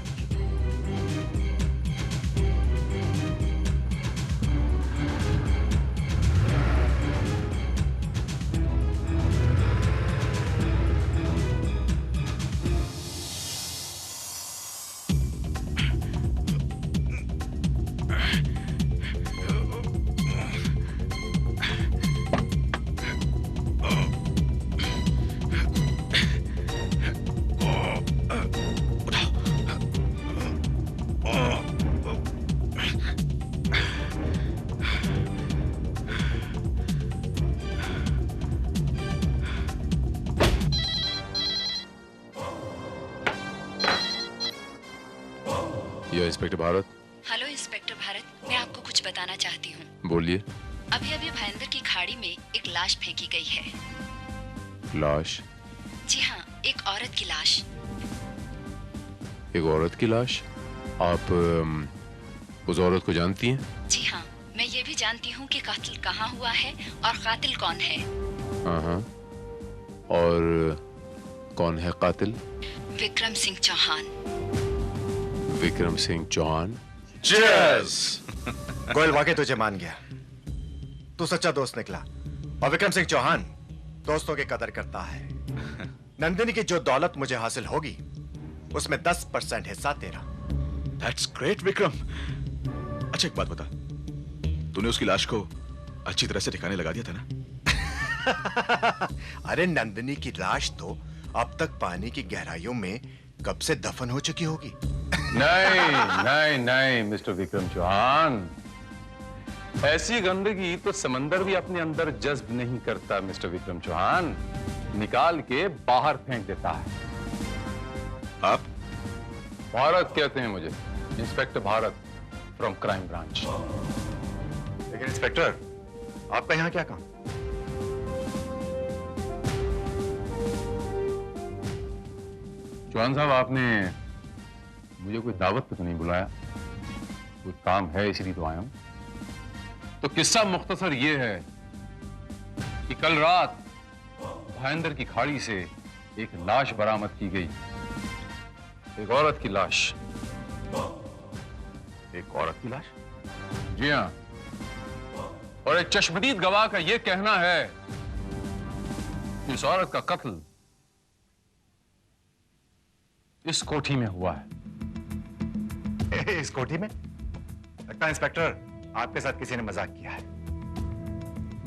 ये inspector Bharat. Hello inspector Bharat, मैं आपको कुछ बताना चाहती हूँ। बोलिए। अभी अभी भयंदर की खाड़ी में एक लाश फेंकी गई है। लाश? जी हाँ, एक औरत की लाश। एक औरत की लाश? आप उस औरत को जानती हैं? जी हाँ, मैं ये भी जानती हूँ कि कातिल कहाँ हुआ है और कातिल कौन है। हाँ। और कौन है कातिल? विक्रम सिंह चौहान। विक्रम सिंह चौहान? Cheers! गोयल वाकई तुझे मान गया। तू सच्चा दोस्त निकला। और विक्रम सिंह चौहान दोस्तों की कदर करता है। नंदिनी की जो दौलत मुझे हासिल होगी उसमें 10% हिस्सा तेरा। That's great, Vikram. अच्छा एक बात बता, तूने उसकी लाश को अच्छी तरह से ठिकाने लगा दिया था ना? अरे नंदिनी की लाश तो अब तक पानी की गहराइयों में कब से दफन हो चुकी होगी। नहीं मिस्टर विक्रम चौहान, ऐसी गंदगी तो समंदर भी अपने अंदर जज्ब नहीं करता मिस्टर विक्रम चौहान, निकाल के बाहर फेंक देता है। आप? भारत कहते हैं मुझे, inspector Bharat from crime branch. लेकिन इंस्पेक्टर, आपका यहाँ क्या काम? चौहान साहब, आपने मुझे कोई दावत पे तो नहीं बुलाया, कोई काम है इसलिए तो आया हूं। तो किस्सा मुख्तसर ये है कि कल रात भयंदर की खाड़ी से एक लाश बरामद की गई। एक औरत की लाश। एक औरत की लाश? जी हाँ। और एक चश्मदीद गवाह का यह कहना है कि इस औरत का कत्ल इस कोठी में हुआ है। इस कोठी में? लगता है इंस्पेक्टर आपके साथ किसी ने मजाक किया है।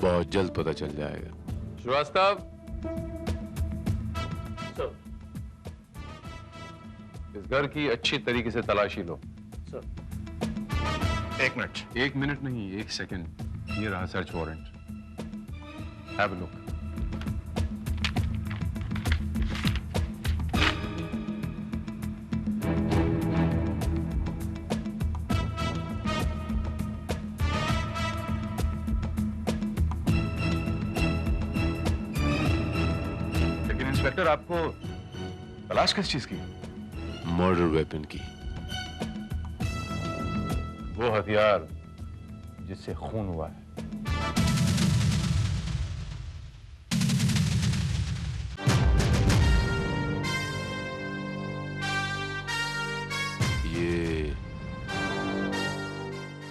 बहुत जल्द पता चल जाएगा। श्रीवास्तव, इस घर की अच्छी तरीके से तलाशी लो। एक मिनट। एक मिनट नहीं, एक सेकंड। ये रहा search warrant. Have a look. Inspector, आपको तलाश किस चीज की? मर्डर वेपन की। वो हथियार जिससे खून हुआ है। ये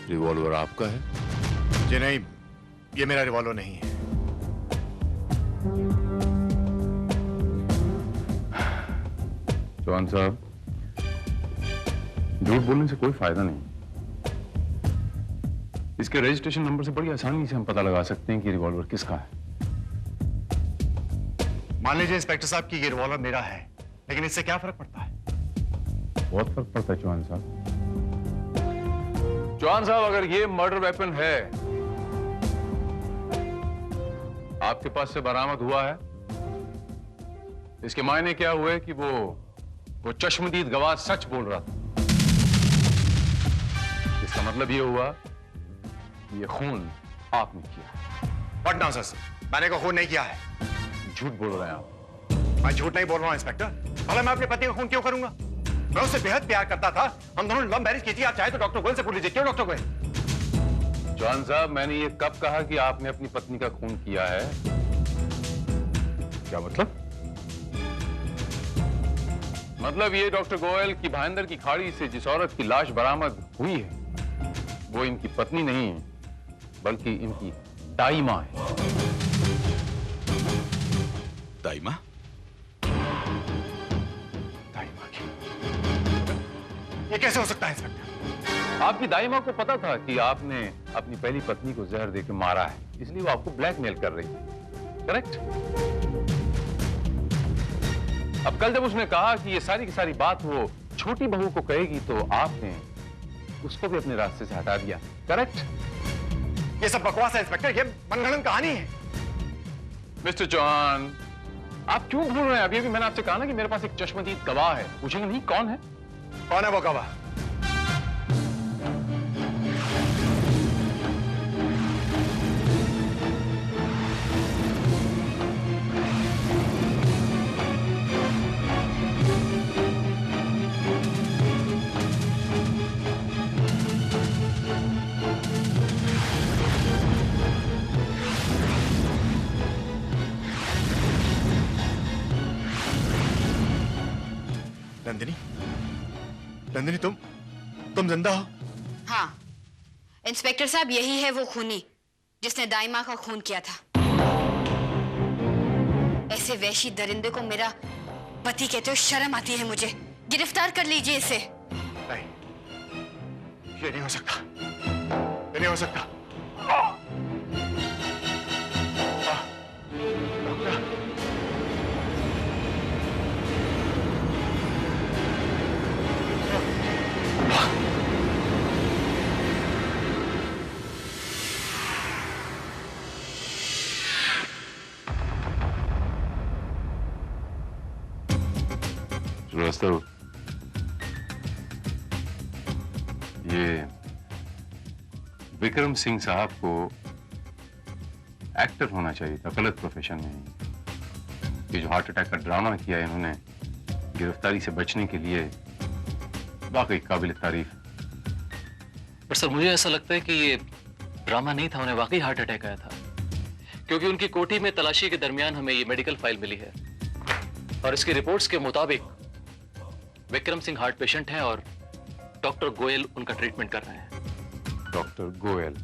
रिवॉल्वर आपका है? जी नहीं, ये मेरा रिवॉल्वर नहीं है। चौहान साहब, झूठ बोलने से कोई फायदा नहीं। इसके रजिस्ट्रेशन नंबर से बड़ी आसानी से हम पता लगा सकते हैं कि रिवॉल्वर किसका है। मान लीजिए इंस्पेक्टर साहब कि ये रिवॉल्वर मेरा है, लेकिन इससे क्या फर्क पड़ता है? बहुत फर्क पड़ता है चौहान साहब। चौहान साहब, अगर ये मर्डर वेपन है आपके पास से बरामद हुआ है, इसके मायने क्या हुए कि वो चश्मदीद गवाह सच बोल रहा था। इसका मतलब ये हुआ कि ये खून आपने किया। What nonsense? मैंने को खून नहीं किया है। झूठ बोल रहे हैं आप। मैं झूठ नहीं बोल रहा हूं इंस्पेक्टर। भला मैं अपने पति का खून क्यों करूंगा? मैं उससे बेहद प्यार करता था। हम दोनों लव मैरिज की थी। आप चाहे तो डॉक्टर गोयल से पूछ लीजिए। क्यों डॉक्टर गोयल? जॉन साहब, मैंने ये कब कहा कि आपने अपनी पत्नी का खून किया है? क्या मतलब? मतलब ये डॉक्टर गोयल की भाईंदर की खाड़ी से जिस औरत की लाश बरामद हुई है वो इनकी पत्नी नहीं बल्कि इनकी दाई मां है। दाई मां? ये कैसे हो सकता है इंस्पेक्टर? आपकी दाई मां को पता था कि आपने अपनी पहली पत्नी को जहर देकर मारा है, इसलिए वो आपको ब्लैकमेल कर रही थी, करेक्ट? अब कल जब उसने कहा कि ये सारी की सारी बात वो छोटी बहू को कहेगी तो आपने उसको भी अपने रास्ते से हटा दिया, करेक्ट? ये सब बकवास है इंस्पेक्टर, ये मनगढ़ंत कहानी है। मिस्टर जॉन, आप क्यों भूल रहे हैं? अभी मैंने आपसे कहा ना कि मेरे पास एक चश्मदीद गवाह है। पूछेंगे नहीं कौन है? कौन है वो गवाह? नंदिनी, नंदिनी तुम जिंदा हो? हाँ, इंस्पेक्टर साहब, यही है वो खूनी जिसने दाई माँ का खून किया था। ऐसे वैशी दरिंदे को मेरा पति कहते हो शर्म आती है मुझे। गिरफ्तार कर लीजिए इसे। नहीं, ये नहीं हो सकता, ये नहीं हो सकता। श्रीवास्तव, ये विक्रम सिंह साहब को एक्टर होना चाहिए था, गलत प्रोफेशन में। ये जो हार्ट अटैक का ड्रामा किया है इन्होंने गिरफ्तारी से बचने के लिए, वाकई काबिल तारीफ। पर सर मुझे ऐसा लगता है कि ये ड्रामा नहीं था, उन्हें वाकई हार्ट अटैक आया था, क्योंकि उनकी कोठी में तलाशी के दरमियान हमें ये मेडिकल फाइल मिली है और इसकी रिपोर्ट्स के मुताबिक विक्रम सिंह हार्ट पेशेंट हैं और डॉक्टर गोयल उनका ट्रीटमेंट कर रहे हैं। डॉक्टर गोयल?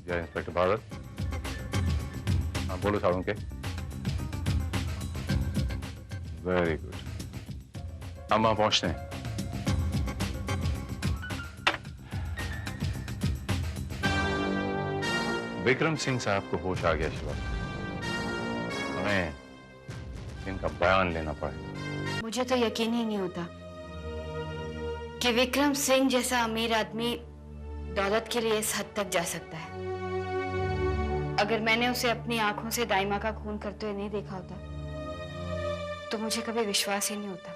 जय इंस्पेक्टर भारत। हाँ बोलो सारुण के। वेरी गुड, हम वहां पहुंचते हैं। विक्रम सिंह साहब को होश आ गया शिवा, हमें इनका बयान लेना पड़ेगा। मुझे तो यकीन ही नहीं होता कि विक्रम सिंह जैसा अमीर आदमी दौलत के लिए इस हद तक जा सकता है। अगर मैंने उसे अपनी आंखों से दाई माँ का खून करते हुए नहीं देखा होता तो मुझे कभी विश्वास ही नहीं होता।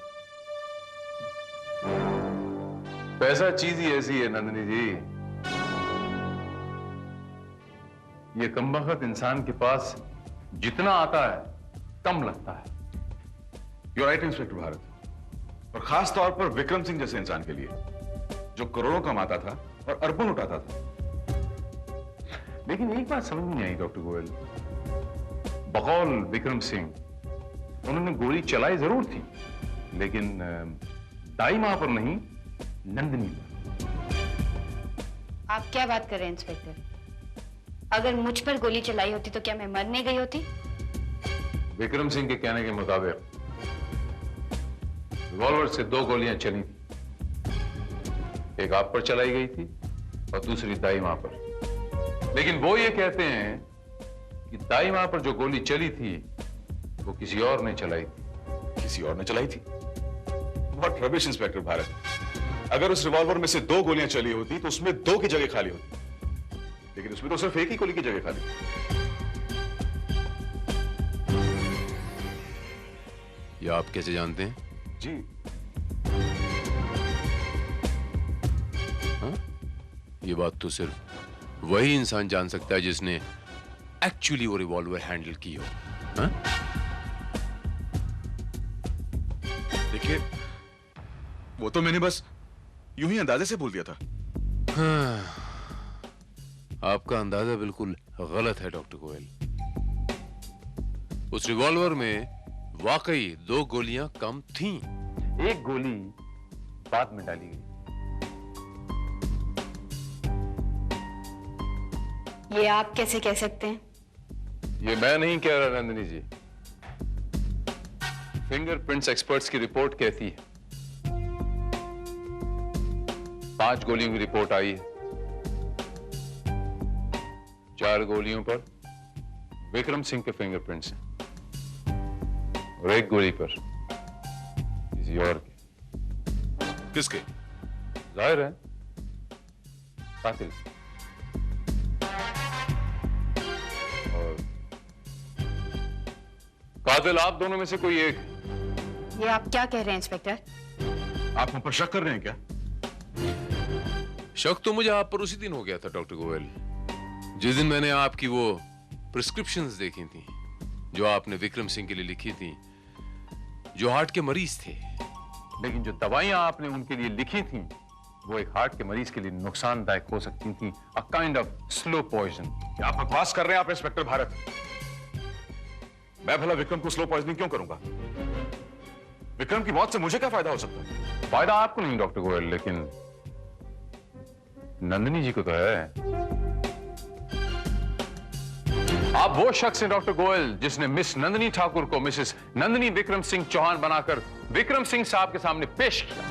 पैसा चीज ही ऐसी है नंदिनी जी, ये कमबख्त इंसान के पास जितना आता है कम लगता है। यू राइट इंस्पेक्टर भारत, और खास तौर पर विक्रम सिंह जैसे इंसान के लिए जो करोड़ों कमाता था और अरबों उठाता था। लेकिन एक बात समझ नहीं आई डॉक्टर गोयल, बकौल विक्रम सिंह उन्होंने गोली चलाई जरूर थी, लेकिन दाई मां पर नहीं, नंदिनी पर। आप क्या बात कर रहे हैं इंस्पेक्टर? अगर मुझ पर गोली चलाई होती तो क्या मैं मर नहीं गई होती? विक्रम सिंह के कहने के मुताबिक रिवॉल्वर से 2 गोलियां चली थी, एक आप पर चलाई गई थी और दूसरी दाई मां पर। लेकिन वो ये कहते हैं कि दाई मां पर जो गोली चली थी वो किसी और ने चलाई थी। किसी और ने चलाई थी? बहुत रबिश इंस्पेक्टर भारत। अगर उस रिवॉल्वर में से 2 गोलियां चली होती तो उसमें 2 की जगह खाली होती, लेकिन उसमें तो सिर्फ एक ही गोली की जगह खाली। ये आप कैसे जानते हैं? जी हाँ? ये बात तो सिर्फ वही इंसान जान सकता है जिसने एक्चुअली वो रिवॉल्वर हैंडल की हो। हाँ? देखिए, वो तो मैंने बस यूं ही अंदाजे से बोल दिया था। हाँ, आपका अंदाजा बिल्कुल गलत है डॉक्टर गोयल। उस रिवॉल्वर में वाकई 2 गोलियां कम थीं। एक गोली बाद में डाली गई। ये आप कैसे कह सकते हैं? ये मैं नहीं कह रहा नंदिनी जी, फिंगरप्रिंट्स एक्सपर्ट्स की रिपोर्ट कहती है। 5 गोलियों की रिपोर्ट आई है। 4 गोलियों पर विक्रम सिंह के फिंगरप्रिंट्स हैं और 1 गोली पर किसी और के। किसके? जाहिर है कातिल। और कातिल आप दोनों में से कोई एक। ये आप क्या कह रहे हैं इंस्पेक्टर? आप हम पर शक कर रहे हैं क्या? शक तो मुझे आप पर उसी दिन हो गया था डॉक्टर गोयल, जिस दिन मैंने आपकी वो प्रिस्क्रिप्शंस देखी थी जो आपने विक्रम सिंह के लिए लिखी थी, जो हार्ट के मरीज थे। लेकिन जो दवाइयां आपने उनके लिए लिखी थी वो एक हार्ट के मरीज के लिए नुकसानदायक हो सकती थी। A kind of slow poison. क्या आप बकवास कर रहे हैं आप इंस्पेक्टर भारत? मैं भला विक्रम को स्लो पॉइजनिंग क्यों करूंगा? विक्रम की मौत से मुझे क्या फायदा हो सकता है? फायदा आपको नहीं डॉक्टर गोयल, लेकिन नंदिनी जी को तो है। आप वो शख्स हैं डॉक्टर गोयल जिसने मिस नंदिनी ठाकुर को मिसेस नंदिनी विक्रम सिंह चौहान बनाकर विक्रम सिंह साहब के सामने पेश किया,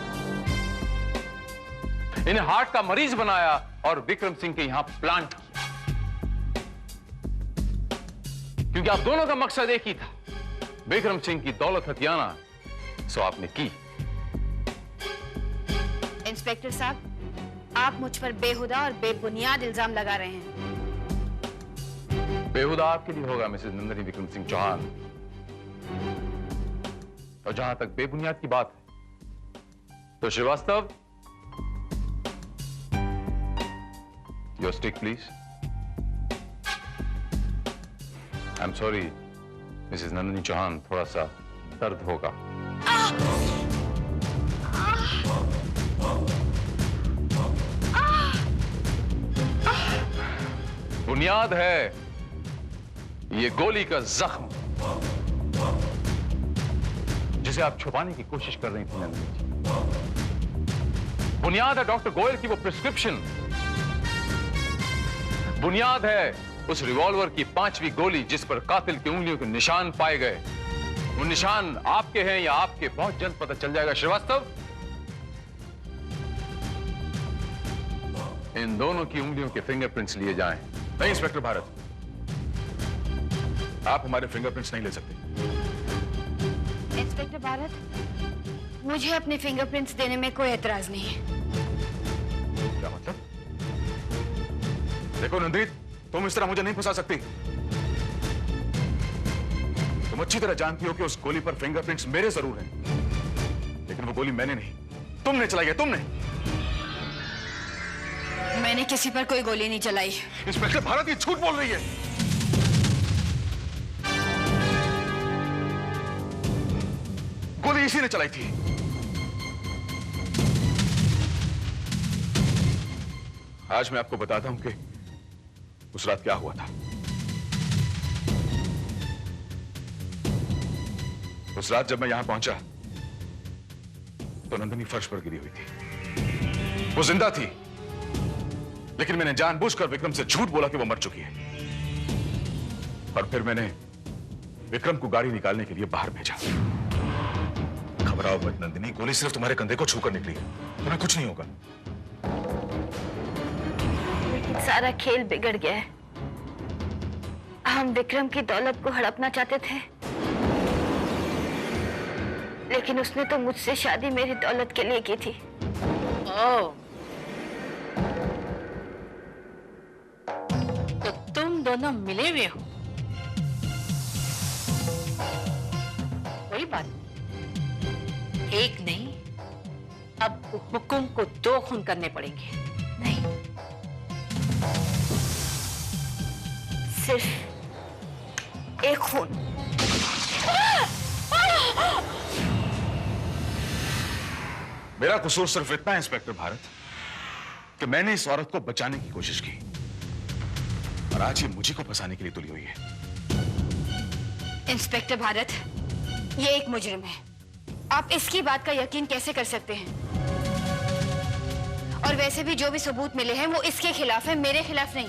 इन्हें हार्ट का मरीज बनाया और विक्रम सिंह के यहां प्लांट किया, क्योंकि आप दोनों का मकसद एक ही था, विक्रम सिंह की दौलत हथियाना। सो आपने की। इंस्पेक्टर साहब, आप मुझ पर बेहुदा और बेबुनियाद इल्जाम लगा रहे हैं। बेहुदा आपके लिए होगा मिसेस नंदिनी विक्रम सिंह चौहान, और जहां तक बेबुनियाद की बात है तो Srivastava, your stick please. I am sorry Mrs Nandini Chauhan, थोड़ा सा दर्द होगा। बुनियाद है ये गोली का जख्म जिसे आप छुपाने की कोशिश कर रही थी नंदिनी जी। बुनियाद है डॉक्टर गोयल की वो प्रिस्क्रिप्शन। बुनियाद है उस रिवॉल्वर की 5वीं गोली जिस पर कातिल की उंगलियों के निशान पाए गए। वो निशान आपके हैं या आपके, बहुत जल्द पता चल जाएगा श्रीवास्तव। इन दोनों की उंगलियों के फिंगरप्रिंट्स लिए जाएं। नहीं इंस्पेक्टर भारत, आप हमारे फिंगरप्रिंट्स नहीं ले सकते। इंस्पेक्टर भारत, मुझे अपने फिंगरप्रिंट्स देने में कोई एतराज नहीं है। क्या मतलब? देखो नंदिनी, तुम इस तरह मुझे नहीं फंसा सकती। तुम अच्छी तरह जानती हो कि उस गोली पर फिंगरप्रिंट्स मेरे जरूर हैं, लेकिन वो गोली मैंने नहीं, तुमने चलाई है। तुमने। मैंने किसी पर कोई गोली नहीं चलाई। इंस्पेक्टर भारत, ये झूठ बोल रही है। गोली इसी ने चलाई थी। आज मैं आपको बताता हूं कि उस रात क्या हुआ था। उस रात जब मैं यहां पहुंचा तो नंदिनी फर्श पर गिरी हुई थी। वो जिंदा थी, लेकिन मैंने जानबूझकर विक्रम से झूठ बोला कि वो मर चुकी है, और फिर मैंने विक्रम को गाड़ी निकालने के लिए बाहर भेजा। घबराओ मत नंदिनी, गोली सिर्फ तुम्हारे कंधे को छूकर निकली है, तुम्हें कुछ नहीं होगा। लेकिन सारा खेल बिगड़ गया है। हम विक्रम की दौलत को हड़पना चाहते थे, लेकिन उसने तो मुझसे शादी मेरी दौलत के लिए की थी। ओह, तो तुम दोनों मिले हुए हो? कोई बात नहीं, एक नहीं, अब हुकुम को 2 खून करने पड़ेंगे। नहीं, सिर्फ एक खून। मेरा कसूर सिर्फ इतना है इंस्पेक्टर भारत कि मैंने इस औरत को बचाने की कोशिश की और आज ये मुझे को फंसाने के लिए तुली हुई है। इंस्पेक्टर भारत, ये एक मुजरिम है। आप इसकी बात का यकीन कैसे कर सकते हैं? और वैसे भी जो भी सबूत मिले हैं वो इसके खिलाफ है, मेरे खिलाफ नहीं।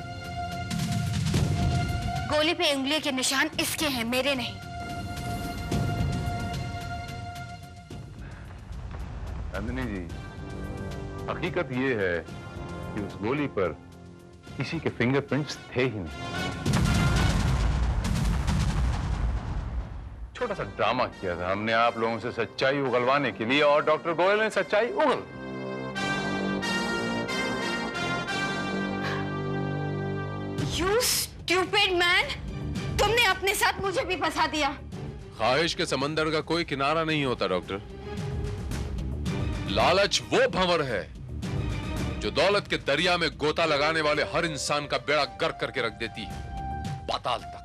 गोली पे उंगली के निशान इसके हैं, मेरे नहीं। नंदिनी जी, हकीकत ये है कि उस गोली पर किसी के फिंगरप्रिंट्स थे ही नहीं। छोटा सा ड्रामा किया था हमने आप लोगों से सच्चाई उगलवाने के लिए, और डॉक्टर गोयल ने सच्चाई उगल। You stupid man! तुमने अपने साथ मुझे भी फंसा दिया। ख्वाहिश के समंदर का कोई किनारा नहीं होता डॉक्टर। लालच वो भंवर है जो दौलत के दरिया में गोता लगाने वाले हर इंसान का बेड़ा गर्क करके रख देती है, पाताल तक।